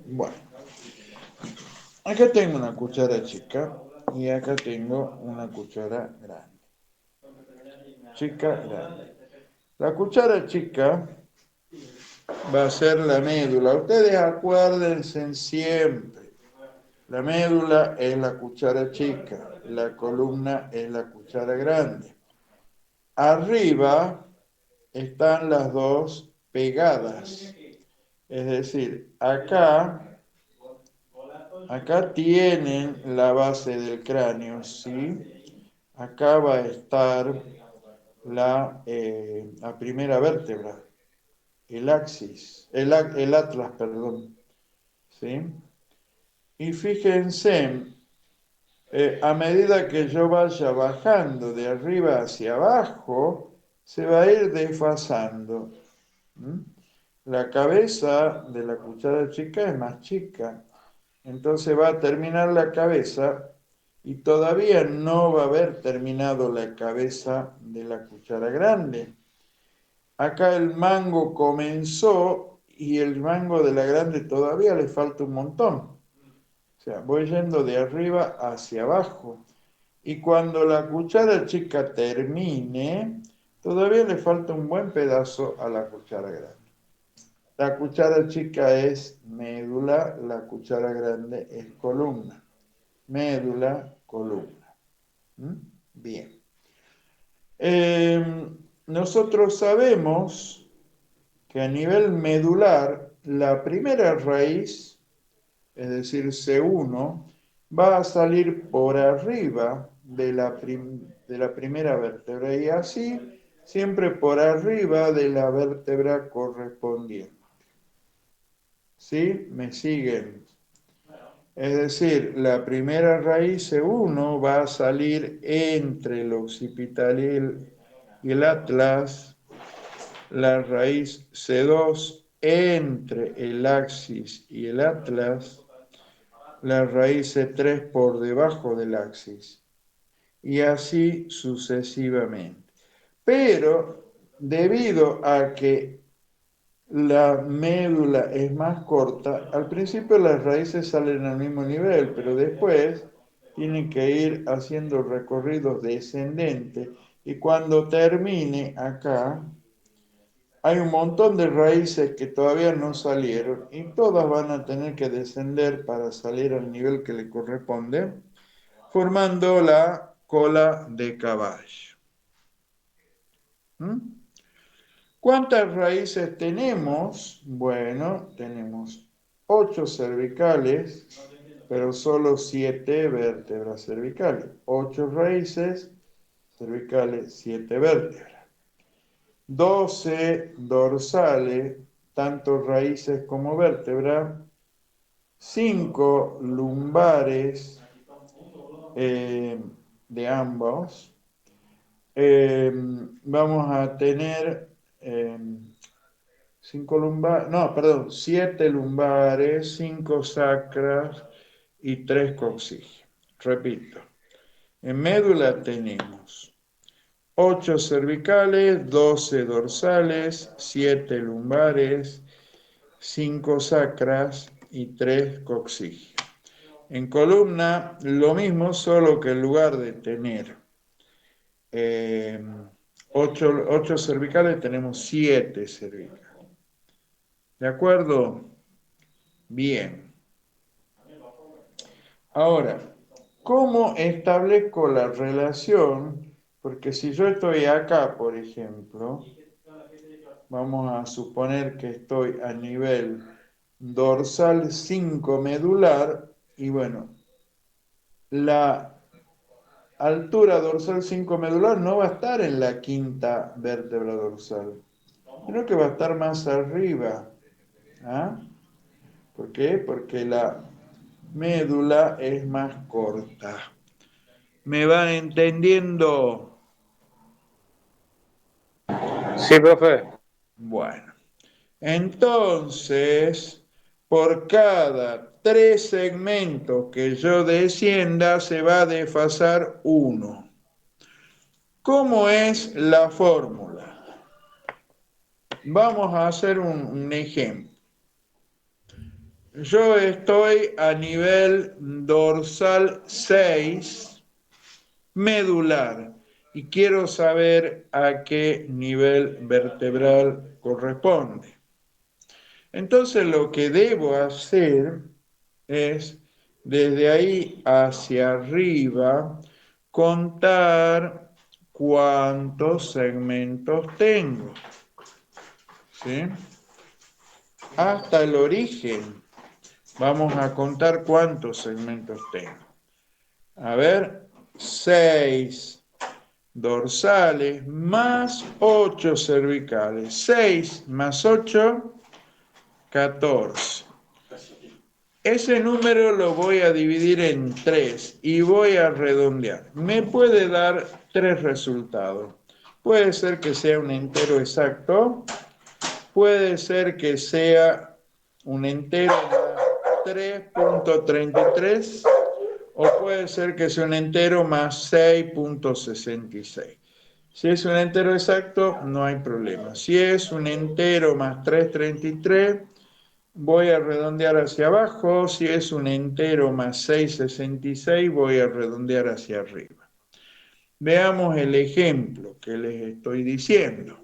Bueno, acá tengo una cuchara chica y acá tengo una cuchara grande. Chica, grande. La cuchara chica va a ser la médula. Ustedes acuérdense siempre. La médula es la cuchara chica, la columna es la cuchara grande. Arriba están las dos pegadas. Es decir, acá tienen la base del cráneo, ¿sí? Acá va a estar la primera vértebra, el axis, el atlas, perdón, ¿sí? Y fíjense, a medida que yo vaya bajando de arriba hacia abajo, se va a ir desfasando. La cabeza de la cuchara chica es más chica, entonces va a terminar la cabeza y todavía no va a haber terminado la cabeza de la cuchara grande. Acá el mango comenzó y el mango de la grande todavía le falta un montón. O sea, voy yendo de arriba hacia abajo. Y cuando la cuchara chica termine, todavía le falta un buen pedazo a la cuchara grande. La cuchara chica es médula, la cuchara grande es columna. Médula, columna. ¿Mm? Bien. Nosotros sabemos que a nivel medular, la primera raíz, es decir, C1, va a salir por arriba de la primera vértebra y así siempre por arriba de la vértebra correspondiente. ¿Sí? ¿Me siguen? Es decir, la primera raíz C1 va a salir entre el occipital y el atlas, la raíz C2 entre el axis y el atlas, la raíz C3 por debajo del axis, y así sucesivamente. Pero debido a que la médula es más corta, al principio las raíces salen al mismo nivel, pero después tienen que ir haciendo recorridos descendentes y cuando termine acá, hay un montón de raíces que todavía no salieron y todas van a tener que descender para salir al nivel que le corresponde, formando la cola de caballo. ¿Mm? ¿Cuántas raíces tenemos? Bueno, tenemos 8 cervicales, pero solo 7 vértebras cervicales. 8 raíces cervicales, 7 vértebras. 12 dorsales, tanto raíces como vértebras. 5 lumbares de ambos. Vamos a tener 5 lumbares, no, perdón, 7 lumbares, 5 sacras y 3 coxígeas. Repito, en médula tenemos 8 cervicales, 12 dorsales, 7 lumbares, 5 sacras y 3 coxígeas. En columna, lo mismo, solo que en lugar de tener 8 cervicales, tenemos 7 cervicales. ¿De acuerdo? Bien. Ahora, ¿cómo establezco la relación? Porque si yo estoy acá, por ejemplo, vamos a suponer que estoy a nivel dorsal 5 medular y bueno, la altura dorsal 5 medular no va a estar en la quinta vértebra dorsal, sino que va a estar más arriba. ¿Ah? ¿Por qué? Porque la médula es más corta. ¿Me van entendiendo? Sí, profe. Bueno, entonces, por cada 3 segmentos que yo descienda, se va a desfasar 1. ¿Cómo es la fórmula? Vamos a hacer un ejemplo. Yo estoy a nivel dorsal 6 medular y quiero saber a qué nivel vertebral corresponde. Entonces lo que debo hacer es desde ahí hacia arriba contar cuántos segmentos tengo, ¿sí? Hasta el origen. Vamos a contar cuántos segmentos tengo. A ver, 6 dorsales más 8 cervicales. 6 más 8, 14. Ese número lo voy a dividir en 3 y voy a redondear. Me puede dar 3 resultados. Puede ser que sea un entero exacto, puede ser que sea un entero más 3.33 o puede ser que sea un entero más 6.66. Si es un entero exacto, no hay problema. Si es un entero más 3.33, voy a redondear hacia abajo. Si es un entero más 6.66, voy a redondear hacia arriba. Veamos el ejemplo que les estoy diciendo.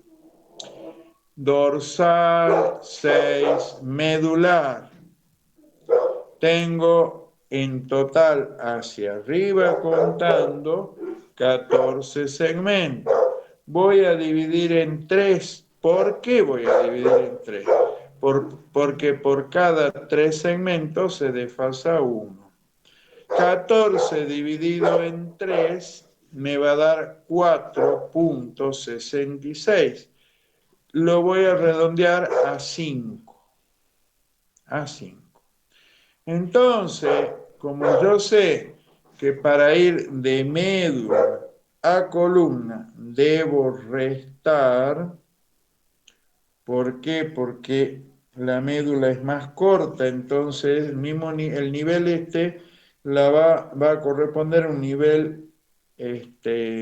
dorsal 6 medular. Tengo en total hacia arriba contando 14 segmentos. Voy a dividir en 3. ¿Por qué voy a dividir en 3? Porque por cada 3 segmentos se desfasa 1. 14 dividido en 3 me va a dar 4,66. Lo voy a redondear a 5. A 5. Entonces, como yo sé que para ir de médula a columna debo restar, ¿por qué? Porque la médula es más corta, entonces el nivel va a corresponder a un nivel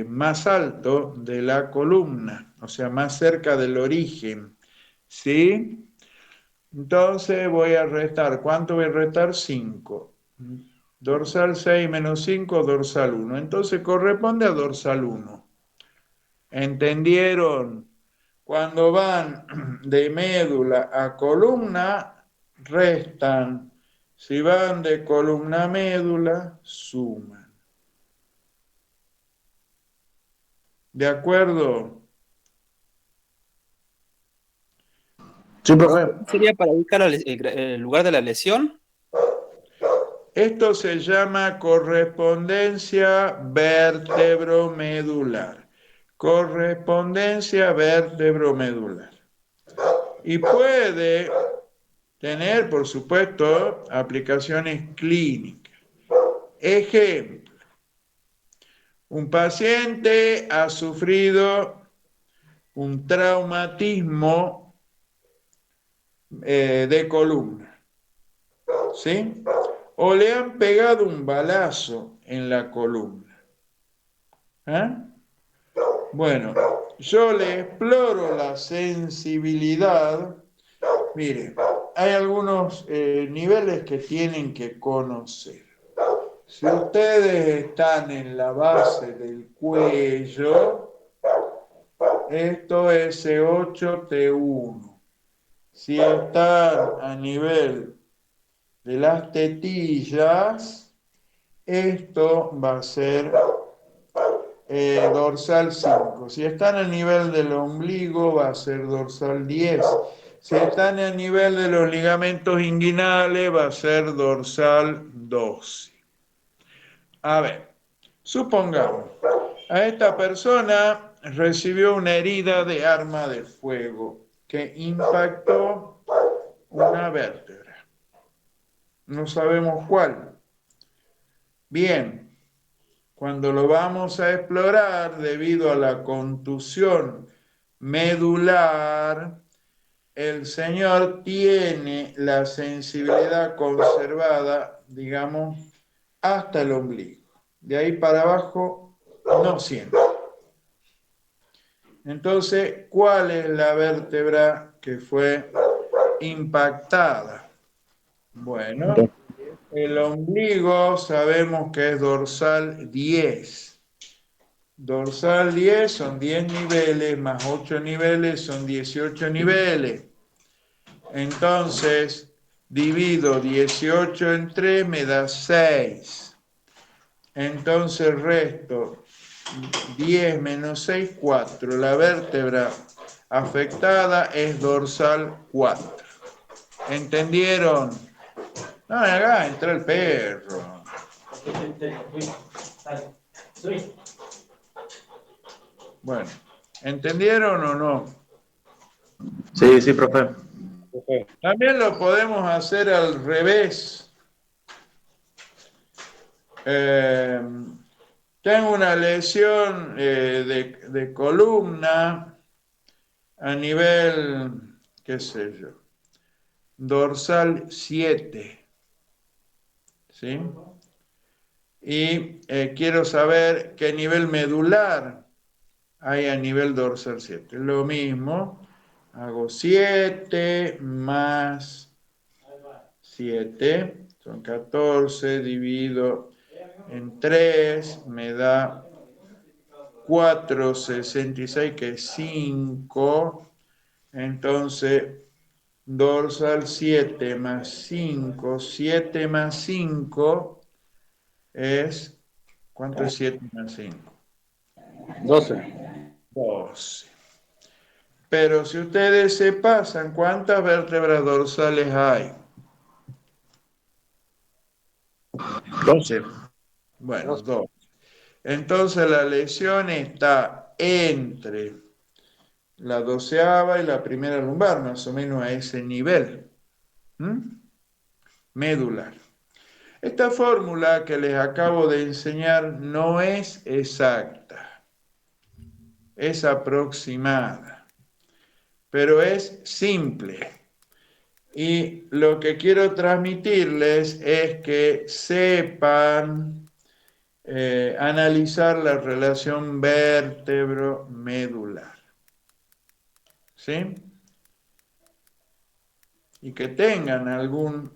más alto de la columna, o sea, más cerca del origen, ¿sí? Entonces voy a restar. ¿Cuánto voy a restar? 5. Dorsal 6 menos 5, dorsal 1. Entonces corresponde a dorsal 1. ¿Entendieron? Cuando van de médula a columna, restan. Si van de columna a médula, suman. ¿De acuerdo? Sí, profe. ¿Sería para ubicar el lugar de la lesión? Esto se llama correspondencia vértebromedular. Correspondencia vértebromedular. Y puede tener, por supuesto, aplicaciones clínicas. Ejemplo, un paciente ha sufrido un traumatismo de columna, ¿sí? O le han pegado un balazo en la columna. ¿Eh? Bueno, yo le exploro la sensibilidad. Mire, hay algunos niveles que tienen que conocer. Si ustedes están en la base del cuello, esto es C8T1. Si están a nivel de las tetillas, esto va a ser dorsal 5. Si están a nivel del ombligo, va a ser dorsal 10. Si están a nivel de los ligamentos inguinales, va a ser dorsal 12. A ver, supongamos, a esta persona recibió una herida de arma de fuego que impactó una vértebra. No sabemos cuál. Bien, cuando lo vamos a explorar debido a la contusión medular, el señor tiene la sensibilidad conservada, digamos, hasta el ombligo. De ahí para abajo no siente. Entonces, ¿cuál es la vértebra que fue impactada? Bueno, el ombligo sabemos que es dorsal 10. Dorsal 10 son 10 niveles, más 8 niveles son 18 niveles. Entonces, divido 18 en 3, me da 6. Entonces resto 10 menos 6, 4. La vértebra afectada es dorsal 4. ¿Entendieron? No, acá entra el perro. Bueno, ¿entendieron o no? Sí, sí, profe. También lo podemos hacer al revés. Tengo una lesión de columna a nivel, qué sé yo, dorsal 7, ¿sí? Y quiero saber qué nivel medular hay a nivel dorsal 7. Lo mismo, hago 7 más 7, son 14, divido en 3, me da 4,66, que es 5. Entonces, dorsal 7 más 5, 7 más 5 es, ¿cuánto es 7 más 5? 12. 12. Pero si ustedes se pasan, ¿cuántas vértebras dorsales hay? 12. Bueno, 2. Entonces la lesión está entre la doceava y la primera lumbar, más o menos a ese nivel. Medular. Esta fórmula que les acabo de enseñar no es exacta, es aproximada, pero es simple. Y lo que quiero transmitirles es que sepan analizar la relación vértebro-medular. ¿Sí? Y que tengan alguna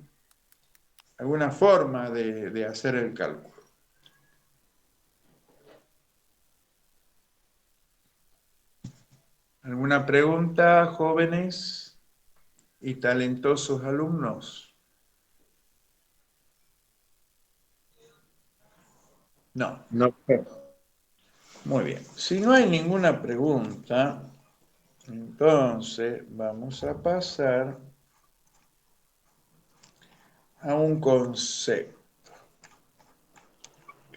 forma de hacer el cálculo. ¿Alguna pregunta, jóvenes y talentosos alumnos? No. No. Muy bien. Si no hay ninguna pregunta, entonces vamos a pasar a un concepto.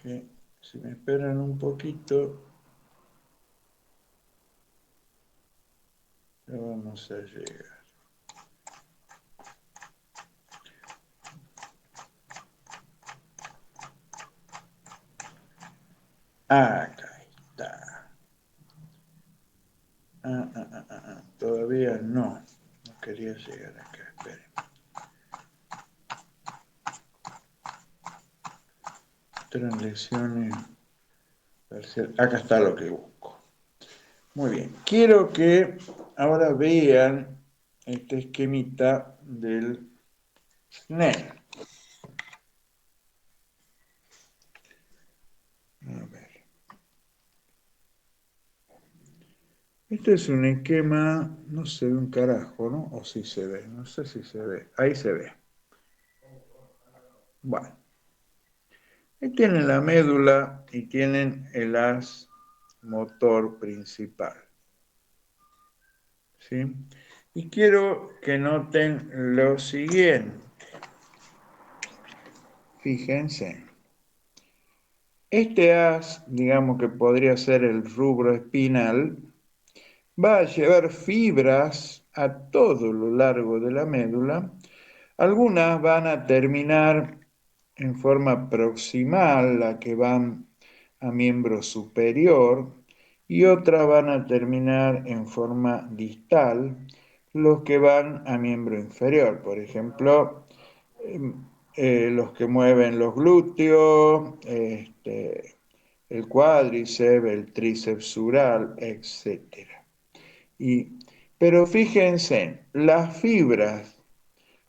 Que si me esperan un poquito, ya vamos a llegar. Acá está. Todavía no. No quería llegar acá. Esperen. Translesiones parciales. Acá está lo que busco. Muy bien. Quiero que ahora vean este esquemita del SNEL. A ver. Este es un esquema, no se ve un carajo, ¿no? O sí se ve, no sé si se ve. Ahí se ve. Bueno, ahí tienen la médula y tienen el haz motor principal. ¿Sí? Y quiero que noten lo siguiente. Fíjense. Este haz, digamos que podría ser el rubro espinal, va a llevar fibras a todo lo largo de la médula. Algunas van a terminar en forma proximal, la que van a miembro superior, y otras van a terminar en forma distal, los que van a miembro inferior. Por ejemplo, los que mueven los glúteos, el cuádriceps, el tríceps sural, etc. Pero fíjense, las fibras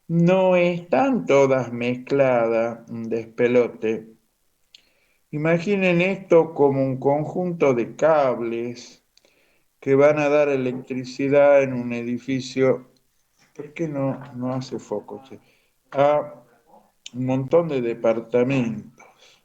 no están todas mezcladas, un despelote. Imaginen esto como un conjunto de cables que van a dar electricidad en un edificio. ¿Por qué no hace foco, che? A un montón de departamentos.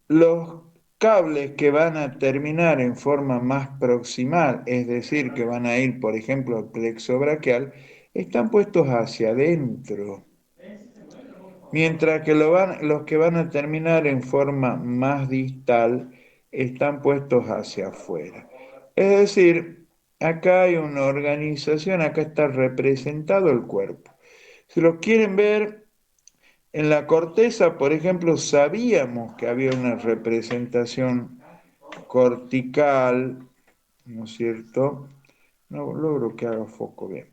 Los cables que van a terminar en forma más proximal, es decir, que van a ir, por ejemplo, al plexo braquial, están puestos hacia adentro, mientras que los que van a terminar en forma más distal están puestos hacia afuera. Es decir, acá hay una organización, acá está representado el cuerpo. Si lo quieren ver, en la corteza, por ejemplo, sabíamos que había una representación cortical, ¿no es cierto? No logro que haga foco bien,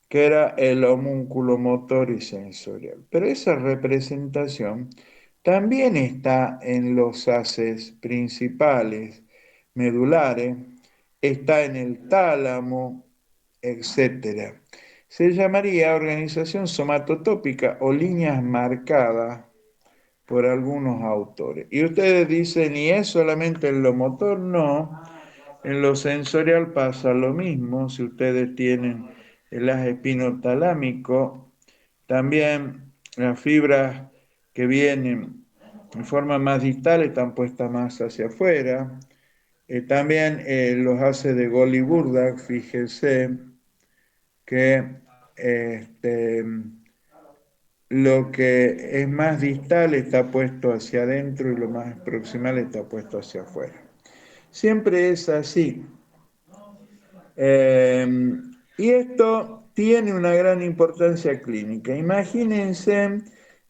que era el homúnculo motor y sensorial. Pero esa representación también está en los haces principales medulares, está en el tálamo, etcétera. Se llamaría organización somatotópica o líneas marcadas por algunos autores. Y ustedes dicen, ¿y es solamente en lo motor? No, En lo sensorial pasa lo mismo. Si ustedes tienen el haz espinotalámico, también las fibras que vienen en forma más distal están puestas más hacia afuera. También los haces de Golgi-Burdak, fíjense que lo que es más distal está puesto hacia adentro y lo más proximal está puesto hacia afuera. Siempre es así. Y esto tiene una gran importancia clínica. Imagínense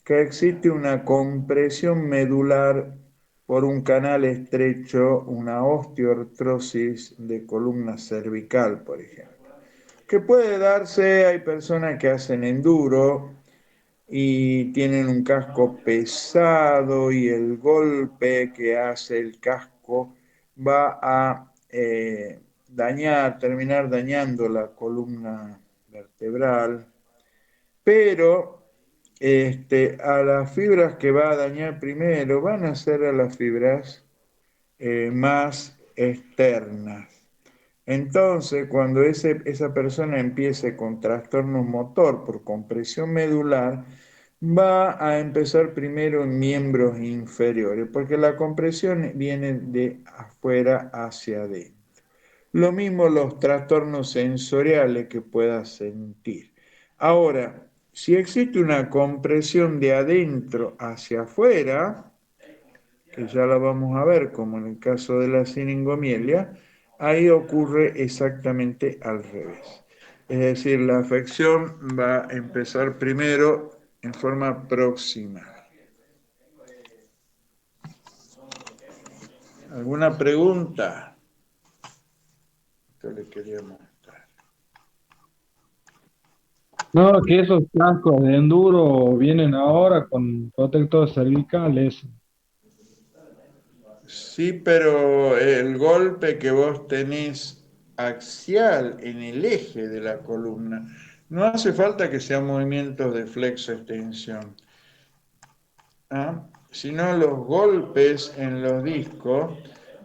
que existe una compresión medular por un canal estrecho, una osteoartrosis de columna cervical, por ejemplo, que puede darse, hay personas que hacen enduro y tienen un casco pesado y el golpe que hace el casco va a terminar dañando la columna vertebral, pero a las fibras que va a dañar primero van a ser a las fibras más externas. Entonces, cuando esa persona empiece con trastorno motor por compresión medular, va a empezar primero en miembros inferiores, porque la compresión viene de afuera hacia adentro. Lo mismo los trastornos sensoriales que pueda sentir. Ahora, si existe una compresión de adentro hacia afuera, que ya la vamos a ver, como en el caso de la siringomielia, ahí ocurre exactamente al revés. Es decir, la afección va a empezar primero en forma proximal. ¿Alguna pregunta? Esto le quería mostrar. No, que esos cascos de enduro vienen ahora con protectores cervicales. Sí, pero el golpe que vos tenés axial en el eje de la columna, no hace falta que sean movimientos de flexo-extensión. Sino los golpes en los discos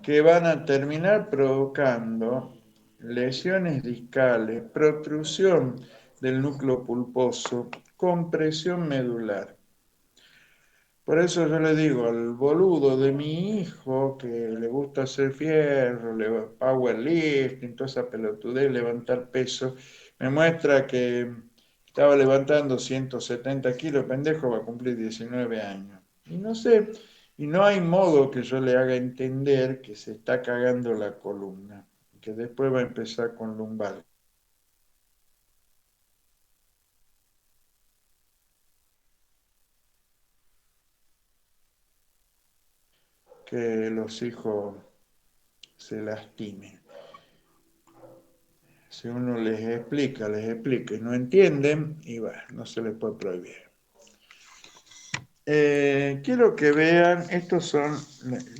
que van a terminar provocando lesiones discales, protrusión del núcleo pulposo, compresión medular. Por eso yo le digo al boludo de mi hijo que le gusta hacer fierro, powerlifting, toda esa pelotudez, levantar peso, me muestra que estaba levantando 170 kilos, pendejo, va a cumplir 19 años. Y no sé, y no hay modo que yo le haga entender que se está cagando la columna, que después va a empezar con lumbar. Que los hijos se lastimen. Si uno les explica y no entienden, y bueno, no se les puede prohibir. Quiero que vean, estos son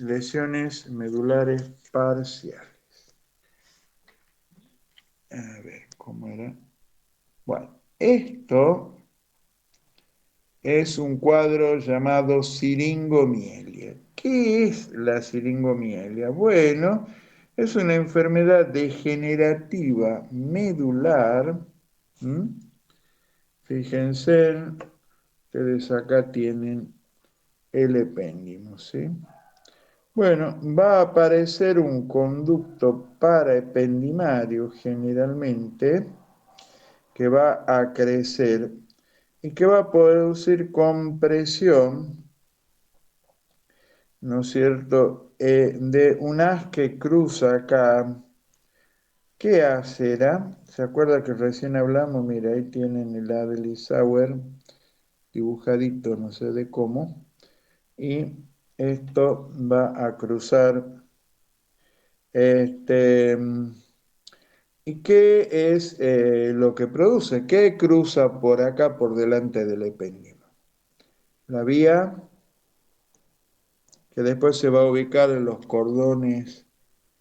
lesiones medulares parciales. A ver, ¿cómo era? Bueno, esto es un cuadro llamado siringomielia. ¿Qué es la siringomielia? Bueno, es una enfermedad degenerativa medular. Fíjense, ustedes acá tienen el epéndimo, ¿sí? Bueno, va a aparecer un conducto paraependimario generalmente que va a crecer y que va a producir compresión, ¿no es cierto?, de un haz que cruza acá. ¿Qué haz era? ¿Se acuerda que recién hablamos? Mira, ahí tienen el Adeli Sauer dibujadito, no sé de cómo. Y esto va a cruzar. ¿Y qué es lo que produce? ¿Qué cruza por acá, por delante del epéndimo? La vía que después se va a ubicar en los cordones,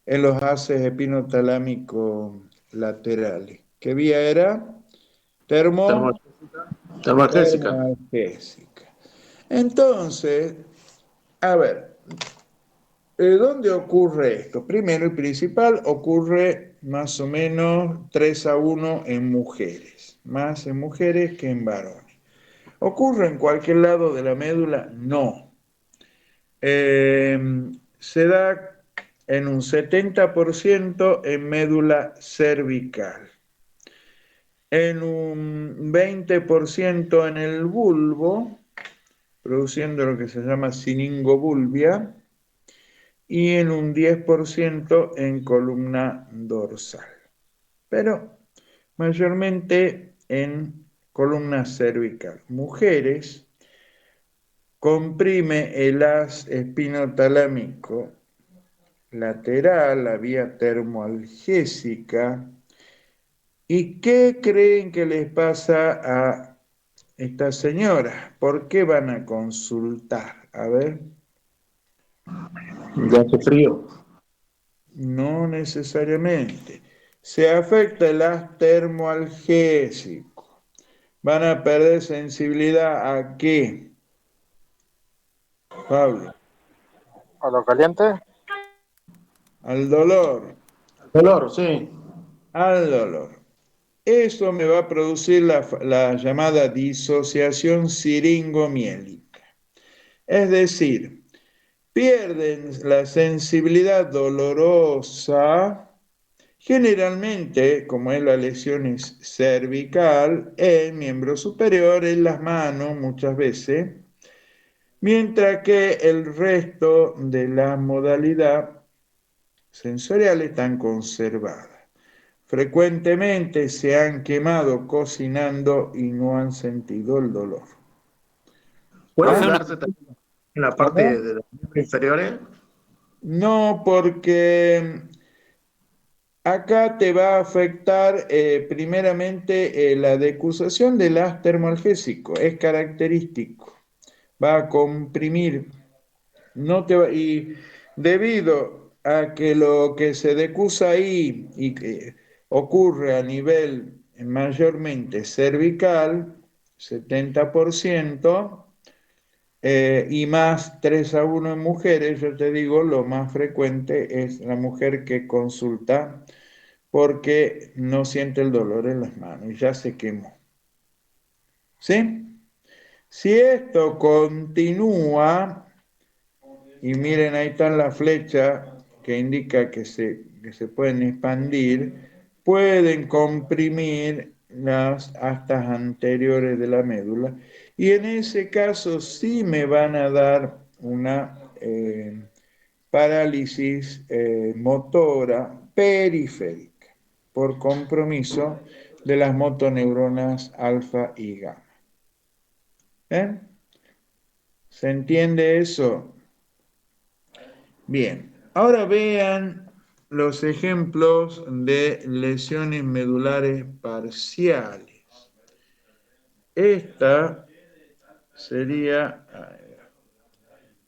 en los haces epinotalámicos laterales. ¿Qué vía era? Termogésica. Termoagésica. Entonces, a ver, ¿Dónde ocurre esto? Primero y principal, ocurre más o menos 3-1 en mujeres, más en mujeres que en varones. ¿Ocurre en cualquier lado de la médula? No. Se da en un 70% en médula cervical, en un 20% en el bulbo, produciendo lo que se llama siningobulbia, y en un 10% en columna dorsal, pero mayormente en columna cervical. Mujeres, comprime el haz espinotalámico lateral, la vía termoalgésica. ¿Y qué creen que les pasa a esta señora? ¿Por qué van a consultar? A ver. Ya hace frío. No necesariamente. Se afecta el haz termoalgésico. Van a perder sensibilidad ¿a qué, Pablo? ¿A lo caliente? Al dolor. Dolor, sí. Al dolor. Eso me va a producir la llamada disociación siringomiélica. Es decir, pierden la sensibilidad dolorosa. Generalmente, como es la lesión es cervical, en miembro superior, en las manos muchas veces, mientras que el resto de la modalidad sensorial están conservadas. Frecuentemente se han quemado cocinando y no han sentido el dolor. ¿Puede Profe, ¿Ah? darse también en la parte ¿Cómo? de los miembros inferiores? No, porque acá te va a afectar primeramente la decusación del haz termoalgésico, es característico, va a comprimir, no te va, y debido a que lo que se decusa ahí y que ocurre a nivel mayormente cervical, 70%, y más 3-1 en mujeres, yo te digo, lo más frecuente es la mujer que consulta porque no siente el dolor en las manos y ya se quemó. ¿Sí? Si esto continúa, y miren, ahí está la flecha que indica que se pueden expandir, pueden comprimir las astas anteriores de la médula, y en ese caso sí me van a dar una parálisis motora periférica por compromiso de las motoneuronas alfa y gamma. ¿Eh? ¿Se entiende eso? Bien, ahora vean los ejemplos de lesiones medulares parciales. Esta sería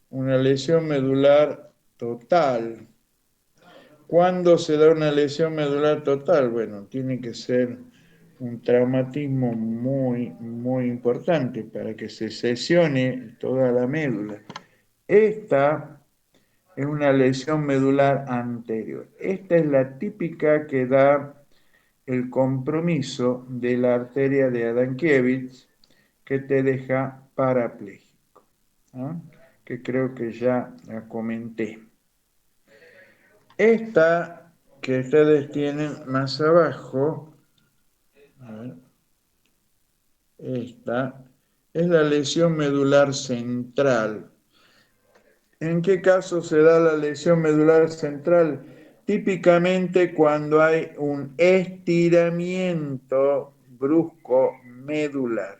una lesión medular total. ¿Cuándo se da una lesión medular total? Bueno, tiene que ser un traumatismo muy, muy importante para que se cesione toda la médula. Esta es una lesión medular anterior. Esta es la típica que da el compromiso de la arteria de Adamkiewicz que te deja parapléjico, ¿no? Que creo que ya la comenté. Esta que ustedes tienen más abajo, a ver, esta es la lesión medular central. ¿En qué caso se da la lesión medular central? Típicamente cuando hay un estiramiento brusco medular.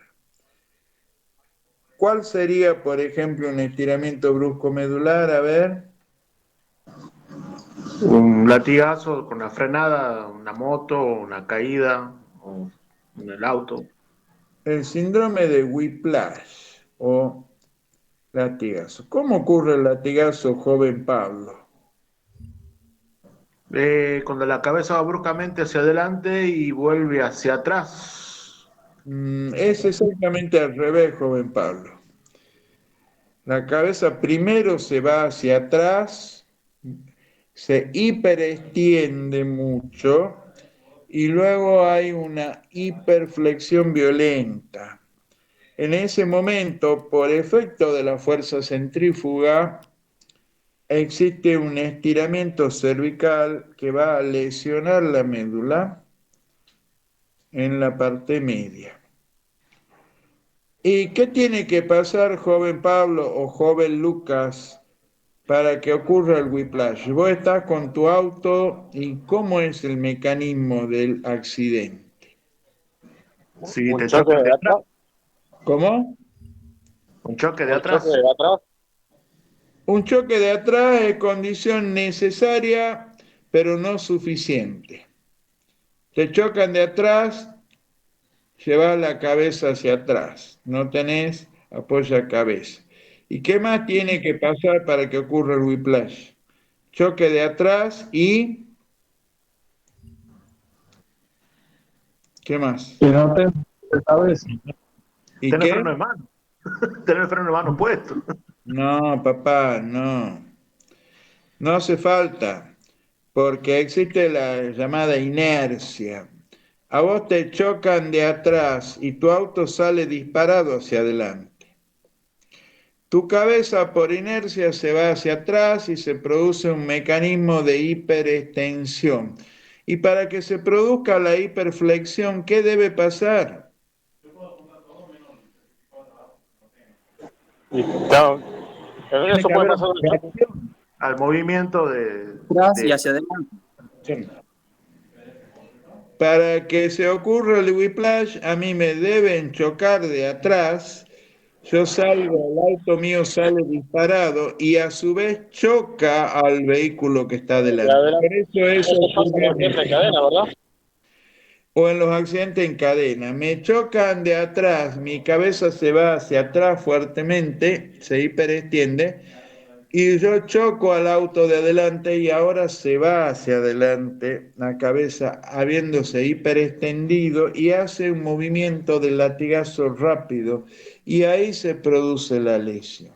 ¿Cuál sería, por ejemplo, un estiramiento brusco medular? A ver. Un latigazo con la frenada, una moto, una caída, o en el auto. El síndrome de Whiplash o latigazo. ¿Cómo ocurre el latigazo, joven Pablo? Cuando la cabeza va bruscamente hacia adelante y vuelve hacia atrás. Es exactamente al revés, joven Pablo. La cabeza primero se va hacia atrás se hiperextiende mucho y luego hay una hiperflexión violenta. En ese momento, por efecto de la fuerza centrífuga, existe un estiramiento cervical que va a lesionar la médula en la parte media. ¿Y qué tiene que pasar, joven Pablo o joven Lucas, para que ocurra el whiplash? Vos estás con tu auto y ¿cómo es el mecanismo del accidente? Si Un te choque chocan de de atrás, atrás, ¿Cómo? un choque de un choque atrás. de atrás, Un choque de atrás es condición necesaria, pero no suficiente. Te chocan de atrás, llevas la cabeza hacia atrás, no tenés apoya cabeza. ¿Y qué más tiene que pasar para que ocurra el whiplash? Choque de atrás y ¿qué más? Que no te cabeza. ¿Y Tener qué? freno de mano. Tener el freno de mano puesto. No, papá, no. No hace falta, porque existe la llamada inercia. A vos te chocan de atrás y tu auto sale disparado hacia adelante. Tu cabeza por inercia se va hacia atrás y se produce un mecanismo de hiperextensión. Y para que se produzca la hiperflexión, ¿qué debe pasar? y claro, Tiene eso que puede haber pasar una del choque. reacción. Al movimiento Atrás y hacia adelante. Para que se ocurra el whiplash, a mí me deben chocar de atrás, yo salgo, el auto mío sale disparado y a su vez choca al vehículo que está De delante. Por adelante. eso Eso pasa ocurre con gente en cadena, ¿verdad? o en los accidentes en cadena. Me chocan de atrás, mi cabeza se va hacia atrás fuertemente, se hiperextiende, y yo choco al auto de adelante y ahora se va hacia adelante la cabeza habiéndose hiperextendido y hace un movimiento de latigazo rápido y ahí se produce la lesión.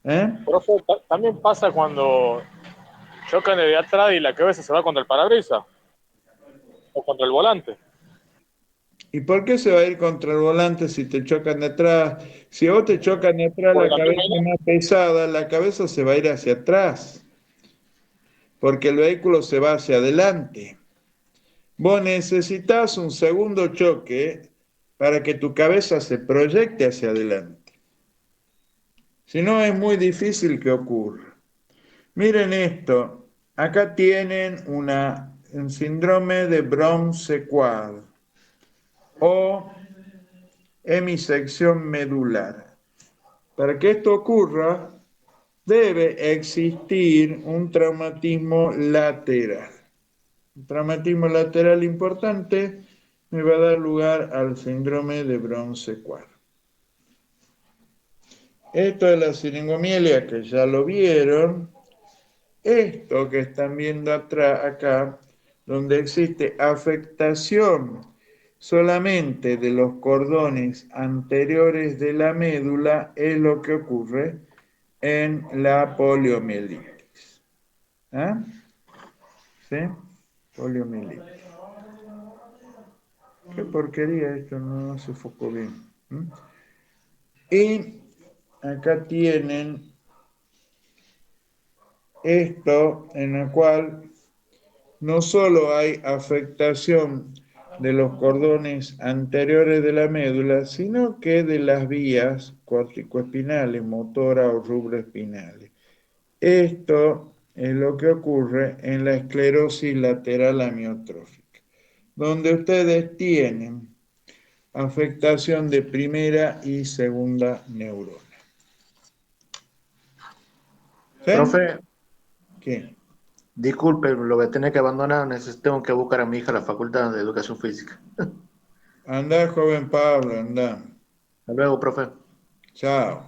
¿Eh? Profe, también pasa cuando chocan de atrás y la cabeza se va contra el parabrisas o contra el volante. ¿Y por qué se va a ir contra el volante si te chocan de atrás? Si a vos te chocan de atrás, Por la la cabeza misma es más pesada, la cabeza se va a ir hacia atrás, porque el vehículo se va hacia adelante. Vos necesitas un segundo choque para que tu cabeza se proyecte hacia adelante. Si no, es muy difícil que ocurra. Miren esto. Acá tienen un síndrome de Brown-Séquard o hemisección medular. Para que esto ocurra, debe existir un traumatismo lateral. Un traumatismo lateral importante me va a dar lugar al síndrome de Brown-Séquard. Esto es la siringomielia, que ya lo vieron. Esto que están viendo atrás, acá, donde existe afectación solamente de los cordones anteriores de la médula, es lo que ocurre en la poliomielitis. ¿Ah? ¿Sí? Poliomielitis. Qué porquería esto, no se enfocó bien. Y acá tienen esto en el cual no solo hay afectación de los cordones anteriores de la médula, sino que de las vías corticoespinales, motora o rubroespinales. Esto es lo que ocurre en la esclerosis lateral amiotrófica, donde ustedes tienen afectación de primera y segunda neurona. ¿Sí? Profe, ¿Qué? disculpe, lo voy a tener que abandonar. Tengo que buscar a mi hija a la Facultad de Educación Física. Anda, joven Pablo, anda. Hasta luego, profe. Chao.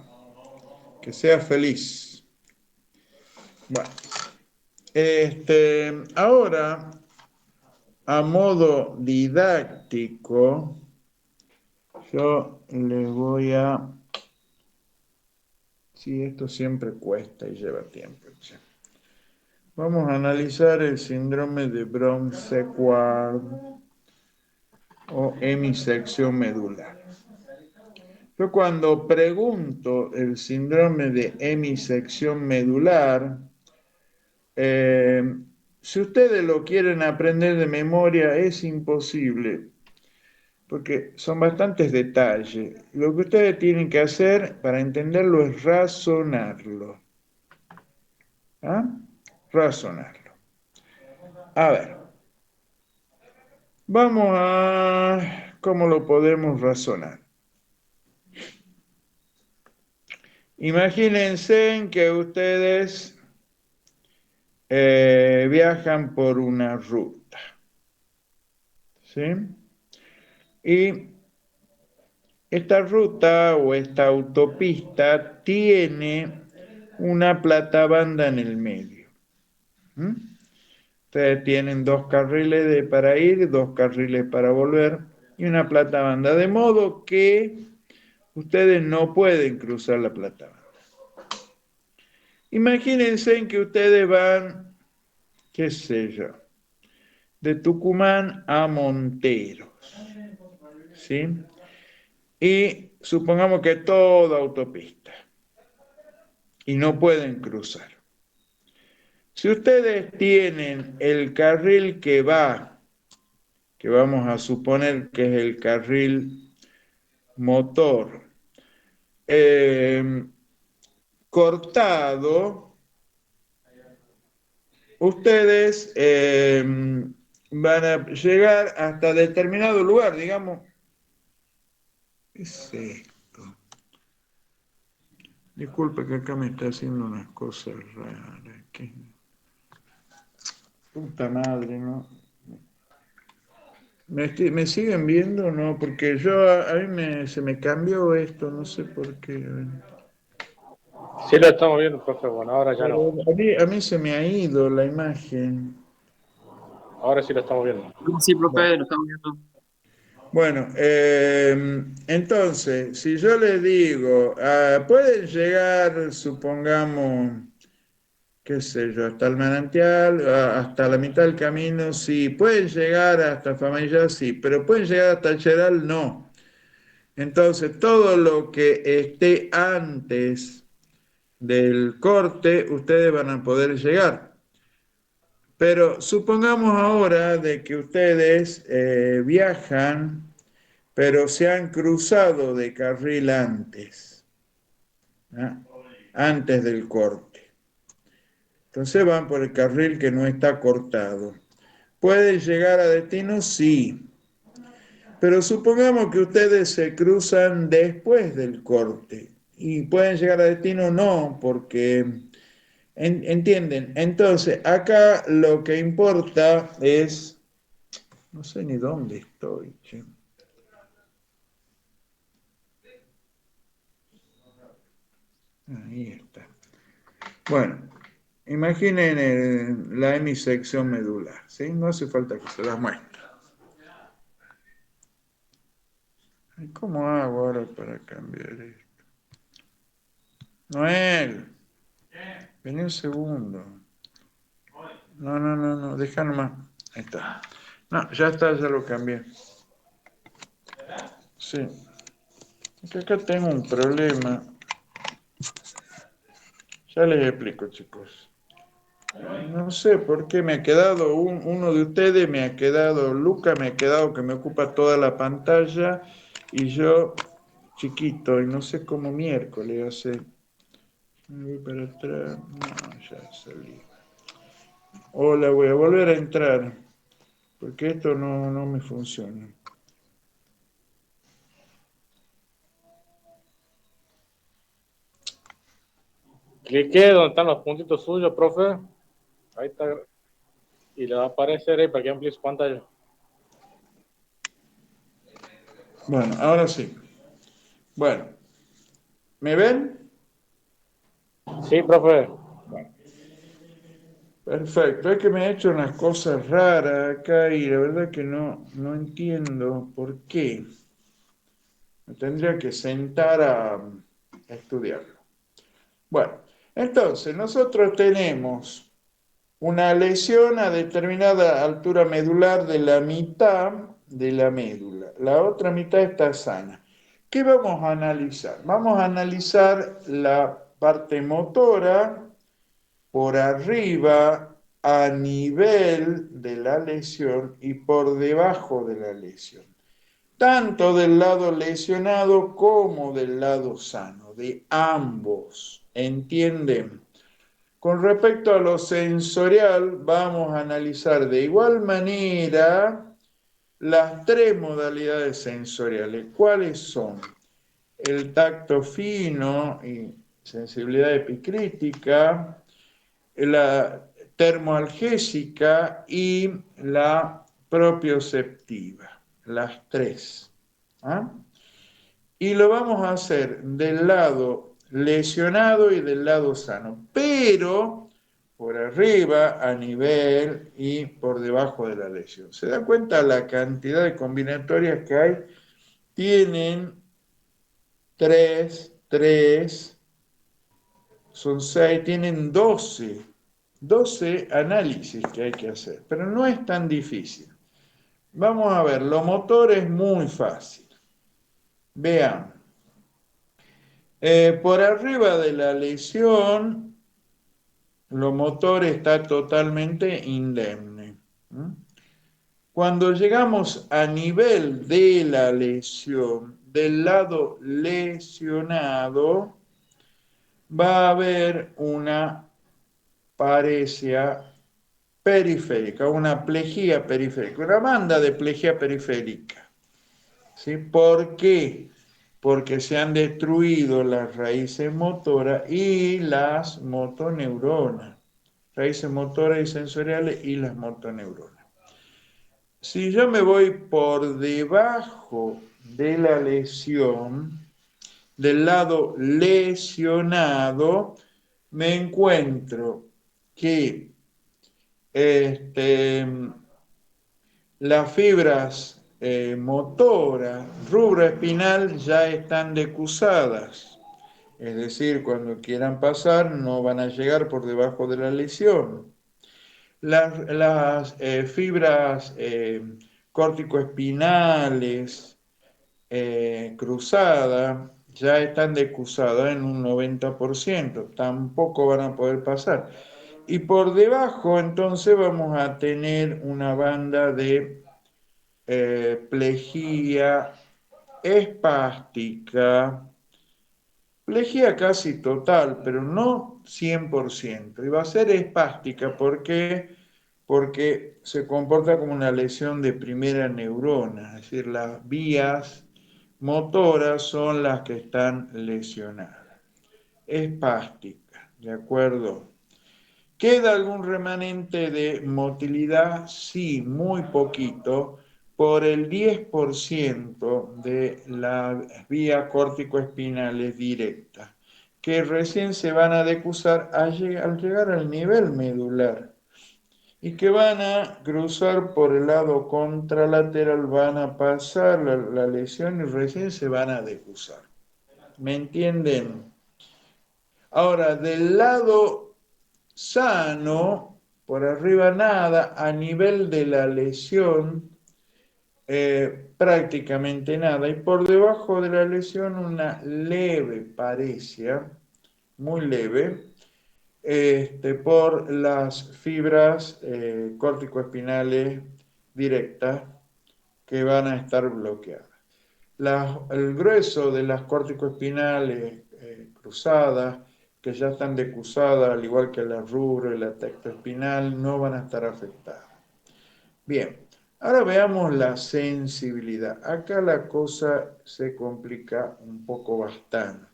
Que seas feliz. Bueno, ahora, a modo didáctico, yo les voy a Sí, esto siempre cuesta y lleva tiempo, che. Vamos a analizar el síndrome de Brown-Séquard o hemisección medular. Yo cuando pregunto el síndrome de hemisección medular, si ustedes lo quieren aprender de memoria, es imposible, porque son bastantes detalles. Lo que ustedes tienen que hacer para entenderlo es razonarlo. ¿Ah? Razonarlo. A ver, vamos a cómo lo podemos razonar. Imagínense que ustedes viajan por una ruta, ¿sí? Y esta ruta o esta autopista tiene una platabanda en el medio. ¿Mm? Ustedes tienen dos carriles para ir, dos carriles para volver y una platabanda, de modo que ustedes no pueden cruzar la platabanda. Imagínense que ustedes van, qué sé yo, de Tucumán a Monteros, ¿sí? Y supongamos que es toda autopista y no pueden cruzar. Si ustedes tienen el carril que va, que vamos a suponer que es el carril motor, cortado, ustedes van a llegar hasta determinado lugar, digamos. ¿Qué es esto? Disculpe que acá me está haciendo unas cosas raras. ¿Qué? Puta madre, ¿no? ¿Me siguen viendo o no? Porque a mí se me cambió esto, no sé por qué. Sí lo estamos viendo, profe. Bueno, ahora ya no. A mí se me ha ido la imagen. Ahora sí lo estamos viendo. Sí, profe, lo estamos viendo. Bueno, entonces, si yo les digo, pueden llegar, supongamos, qué sé yo, hasta el manantial, hasta la mitad del camino, sí, pueden llegar hasta Famaya, sí, pero pueden llegar hasta el Cheral, no. Entonces, todo lo que esté antes del corte, ustedes van a poder llegar. Pero supongamos ahora de que ustedes viajan, pero se han cruzado de carril antes, ¿ah? Antes del corte. Entonces van por el carril que no está cortado. ¿Pueden llegar a destino? Sí. Pero supongamos que ustedes se cruzan después del corte. ¿Y pueden llegar a destino? No, porque entienden. Entonces, acá lo que importa es, no sé ni dónde estoy, che. Ahí está. Bueno, imaginen la hemisección medular, ¿sí? No hace falta que se las muestre. ¿Cómo hago ahora para cambiar esto? Noel, vení un segundo. No, deja nomás. Ahí está. No, ya está, ya lo cambié. Sí. Es que acá tengo un problema. Ya les explico, chicos. No sé por qué me ha quedado uno de ustedes, me ha quedado Luca, me ha quedado que me ocupa toda la pantalla y yo chiquito y no sé cómo miércoles hace. Me voy para atrás. No, ya salí. Hola, voy a volver a entrar porque esto no me funciona. Clique donde están los puntitos suyos, profe. Ahí está. Y le va a aparecer ahí para que amplíe su pantalla. Bueno, ahora sí. Bueno, ¿me ven? Sí, profe. Perfecto, es que me ha hecho unas cosas raras acá y la verdad que no entiendo por qué. Me tendría que sentar a estudiarlo. Bueno, entonces nosotros tenemos una lesión a determinada altura medular de la mitad de la médula. La otra mitad está sana. ¿Qué vamos a analizar? Vamos a analizar la parte motora por arriba a nivel de la lesión y por debajo de la lesión, tanto del lado lesionado como del lado sano, de ambos. ¿Entienden? Con respecto a lo sensorial, vamos a analizar de igual manera las tres modalidades sensoriales. ¿Cuáles son? El tacto fino y sensibilidad epicrítica, la termoalgésica y la propioceptiva, las tres. ¿Ah? Y lo vamos a hacer del lado lesionado y del lado sano, pero por arriba, a nivel y por debajo de la lesión. ¿Se da cuenta la cantidad de combinatorias que hay? Tienen tres, son 6, tienen 12 análisis que hay que hacer, pero no es tan difícil. Vamos a ver, lo motor es muy fácil. Vean, por arriba de la lesión, lo motor está totalmente indemne. Cuando llegamos a nivel de la lesión, del lado lesionado, va a haber una paresia periférica, una plejía periférica, una banda de plejía periférica. ¿Sí? ¿Por qué? Porque se han destruido las raíces motoras y las motoneuronas. Raíces motoras y sensoriales y las motoneuronas. Si yo me voy por debajo de la lesión, del lado lesionado, me encuentro que las fibras motoras, rubro espinal, ya están decusadas. Es decir, cuando quieran pasar, no van a llegar por debajo de la lesión. Las fibras córticoespinales cruzadas ya están decusadas en un 90%, tampoco van a poder pasar. Y por debajo entonces vamos a tener una banda de plejía espástica, plejía casi total, pero no 100%. Y va a ser espástica porque se comporta como una lesión de primera neurona, es decir, las vías motoras son las que están lesionadas. Espástica, ¿de acuerdo? ¿Queda algún remanente de motilidad? Sí, muy poquito, por el 10% de las vías córticoespinales directas, que recién se van a decusar al llegar al nivel medular y que van a cruzar por el lado contralateral, van a pasar la lesión y recién se van a decusar. ¿Me entienden? Ahora, del lado sano, por arriba nada, a nivel de la lesión, prácticamente nada, y por debajo de la lesión una leve paresia, muy leve, por las fibras córticoespinales directas que van a estar bloqueadas. El grueso de las córticoespinales cruzadas, que ya están decusadas, al igual que la rubro y la tectoespinal, no van a estar afectadas. Bien, ahora veamos la sensibilidad. Acá la cosa se complica un poco bastante.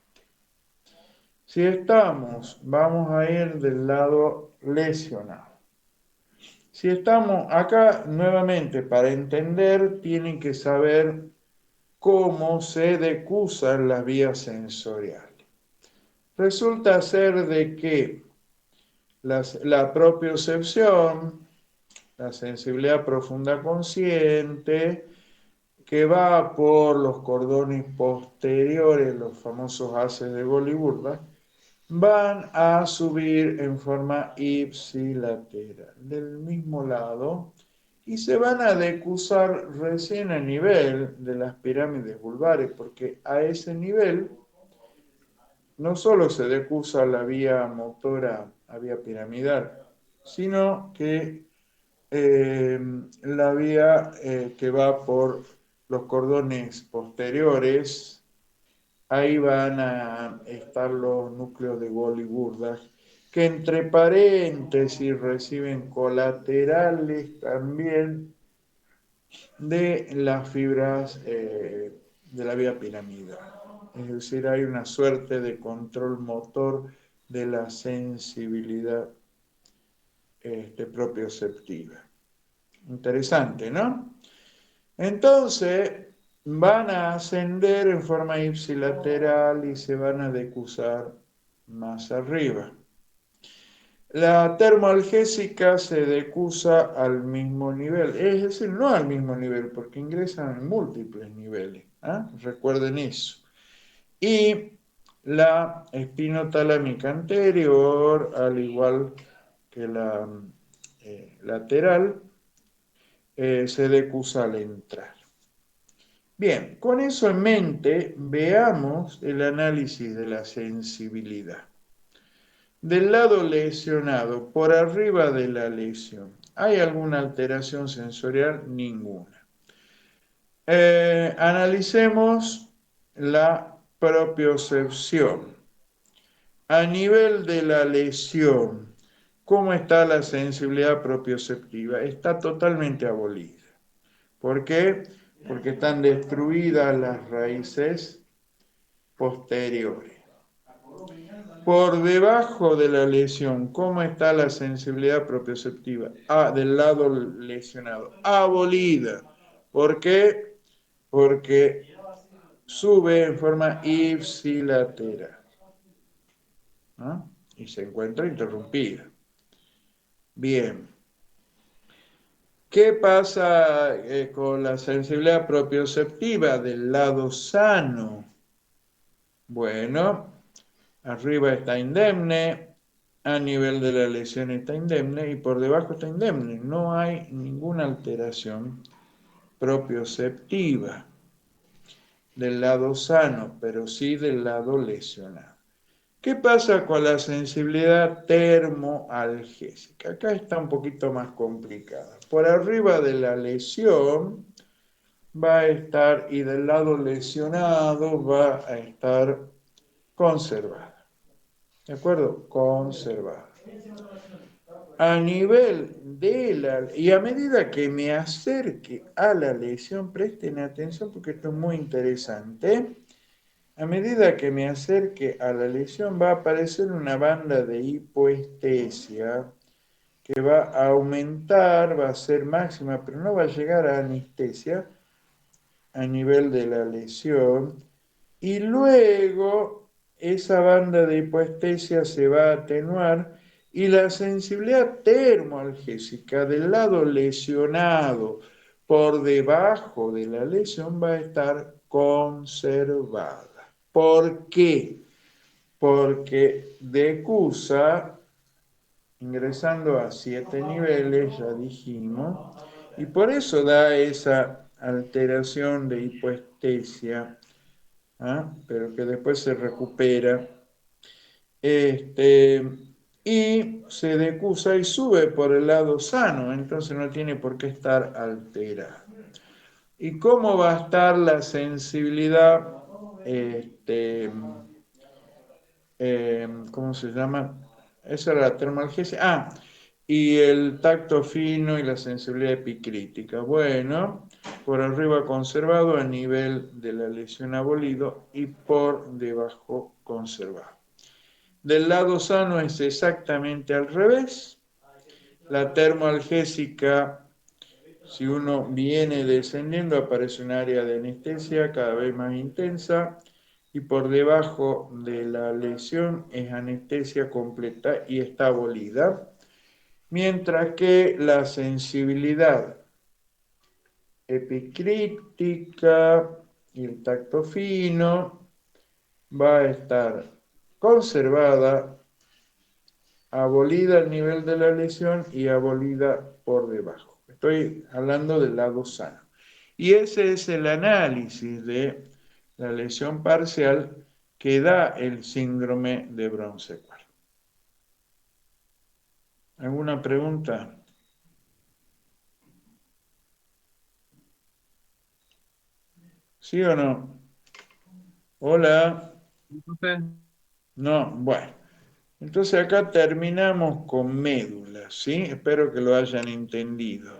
Si vamos a ir del lado lesionado. Si estamos acá, nuevamente, para entender, tienen que saber cómo se decusan las vías sensoriales. Resulta ser de que la propiocepción, la sensibilidad profunda consciente, que va por los cordones posteriores, los famosos haces de Boliburda, van a subir en forma ipsilateral del mismo lado y se van a decusar recién a nivel de las pirámides vulvares, porque a ese nivel no solo se decusa la vía motora, la vía piramidal, sino que la vía que va por los cordones posteriores, ahí van a estar los núcleos de Gol y Burdas, que entre paréntesis reciben colaterales también de las fibras de la vía piramidal. Es decir, hay una suerte de control motor de la sensibilidad propioceptiva. Interesante, ¿no? Entonces, van a ascender en forma ipsilateral y se van a decusar más arriba. La termoalgésica se decusa al mismo nivel, es decir, no al mismo nivel, porque ingresan en múltiples niveles. Recuerden eso. Y la espinotalámica anterior, al igual que la lateral, se decusa al entrar. Bien, con eso en mente, veamos el análisis de la sensibilidad. Del lado lesionado, por arriba de la lesión, ¿hay alguna alteración sensorial? Ninguna. Analicemos la propiocepción. A nivel de la lesión, ¿cómo está la sensibilidad propioceptiva? Está totalmente abolida. ¿Por qué? Porque están destruidas las raíces posteriores. Por debajo de la lesión, ¿cómo está la sensibilidad propioceptiva? Del lado lesionado, abolida. ¿Por qué? Porque sube en forma ipsilateral, ¿no? Y se encuentra interrumpida. Bien. ¿Qué pasa con la sensibilidad propioceptiva del lado sano? Bueno, arriba está indemne, a nivel de la lesión está indemne y por debajo está indemne. No hay ninguna alteración propioceptiva del lado sano, pero sí del lado lesionado. ¿Qué pasa con la sensibilidad termoalgésica? Acá está un poquito más complicada. Por arriba de la lesión va a estar, y del lado lesionado va a estar conservada. ¿De acuerdo? Conservada. A nivel de la... Y a medida que me acerque a la lesión, presten atención porque esto es muy interesante. A medida que me acerque a la lesión va a aparecer una banda de hipoestesia que va a aumentar, va a ser máxima, pero no va a llegar a anestesia a nivel de la lesión. Y luego esa banda de hipoestesia se va a atenuar y la sensibilidad termoalgésica del lado lesionado por debajo de la lesión va a estar conservada. ¿Por qué? Porque decusa, ingresando a 7 niveles, ya dijimos, y por eso da esa alteración de hipoestesia, pero que después se recupera. Y se decusa y sube por el lado sano, entonces no tiene por qué estar alterada. ¿Y cómo va a estar la sensibilidad? ¿Cómo se llama? Esa era la termalgesia. Y el tacto fino y la sensibilidad epicrítica. Bueno, por arriba conservado a nivel de la lesión abolido y por debajo conservado. Del lado sano es exactamente al revés. La termoalgésica, si uno viene descendiendo, aparece un área de anestesia cada vez más intensa y por debajo de la lesión es anestesia completa y está abolida, mientras que la sensibilidad epicrítica y el tacto fino va a estar conservada, abolida al nivel de la lesión y abolida por debajo. Estoy hablando del lado sano. Y ese es el análisis de la lesión parcial que da el síndrome de Bronce-Cuar. ¿Alguna pregunta? ¿Sí o no? Hola. No, bueno. Entonces acá terminamos con médula, ¿sí? Espero que lo hayan entendido.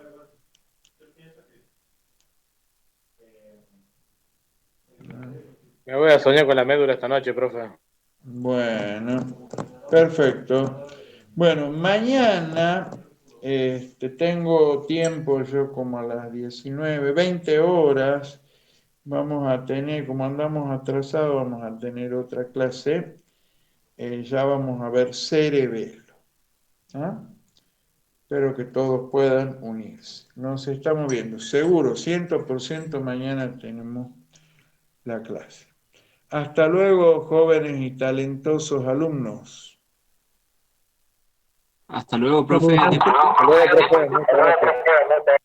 Me voy a soñar con la médula esta noche, profe. Bueno, perfecto. Bueno, mañana tengo tiempo, yo como a las 19, 20 horas, vamos a tener, como andamos atrasados, vamos a tener otra clase. Ya vamos a ver cerebelo. ¿Ah? Espero que todos puedan unirse. Nos estamos viendo. Seguro, 100% mañana tenemos la clase. Hasta luego, jóvenes y talentosos alumnos. Hasta luego, profe. Hasta luego, profe. Muchas gracias.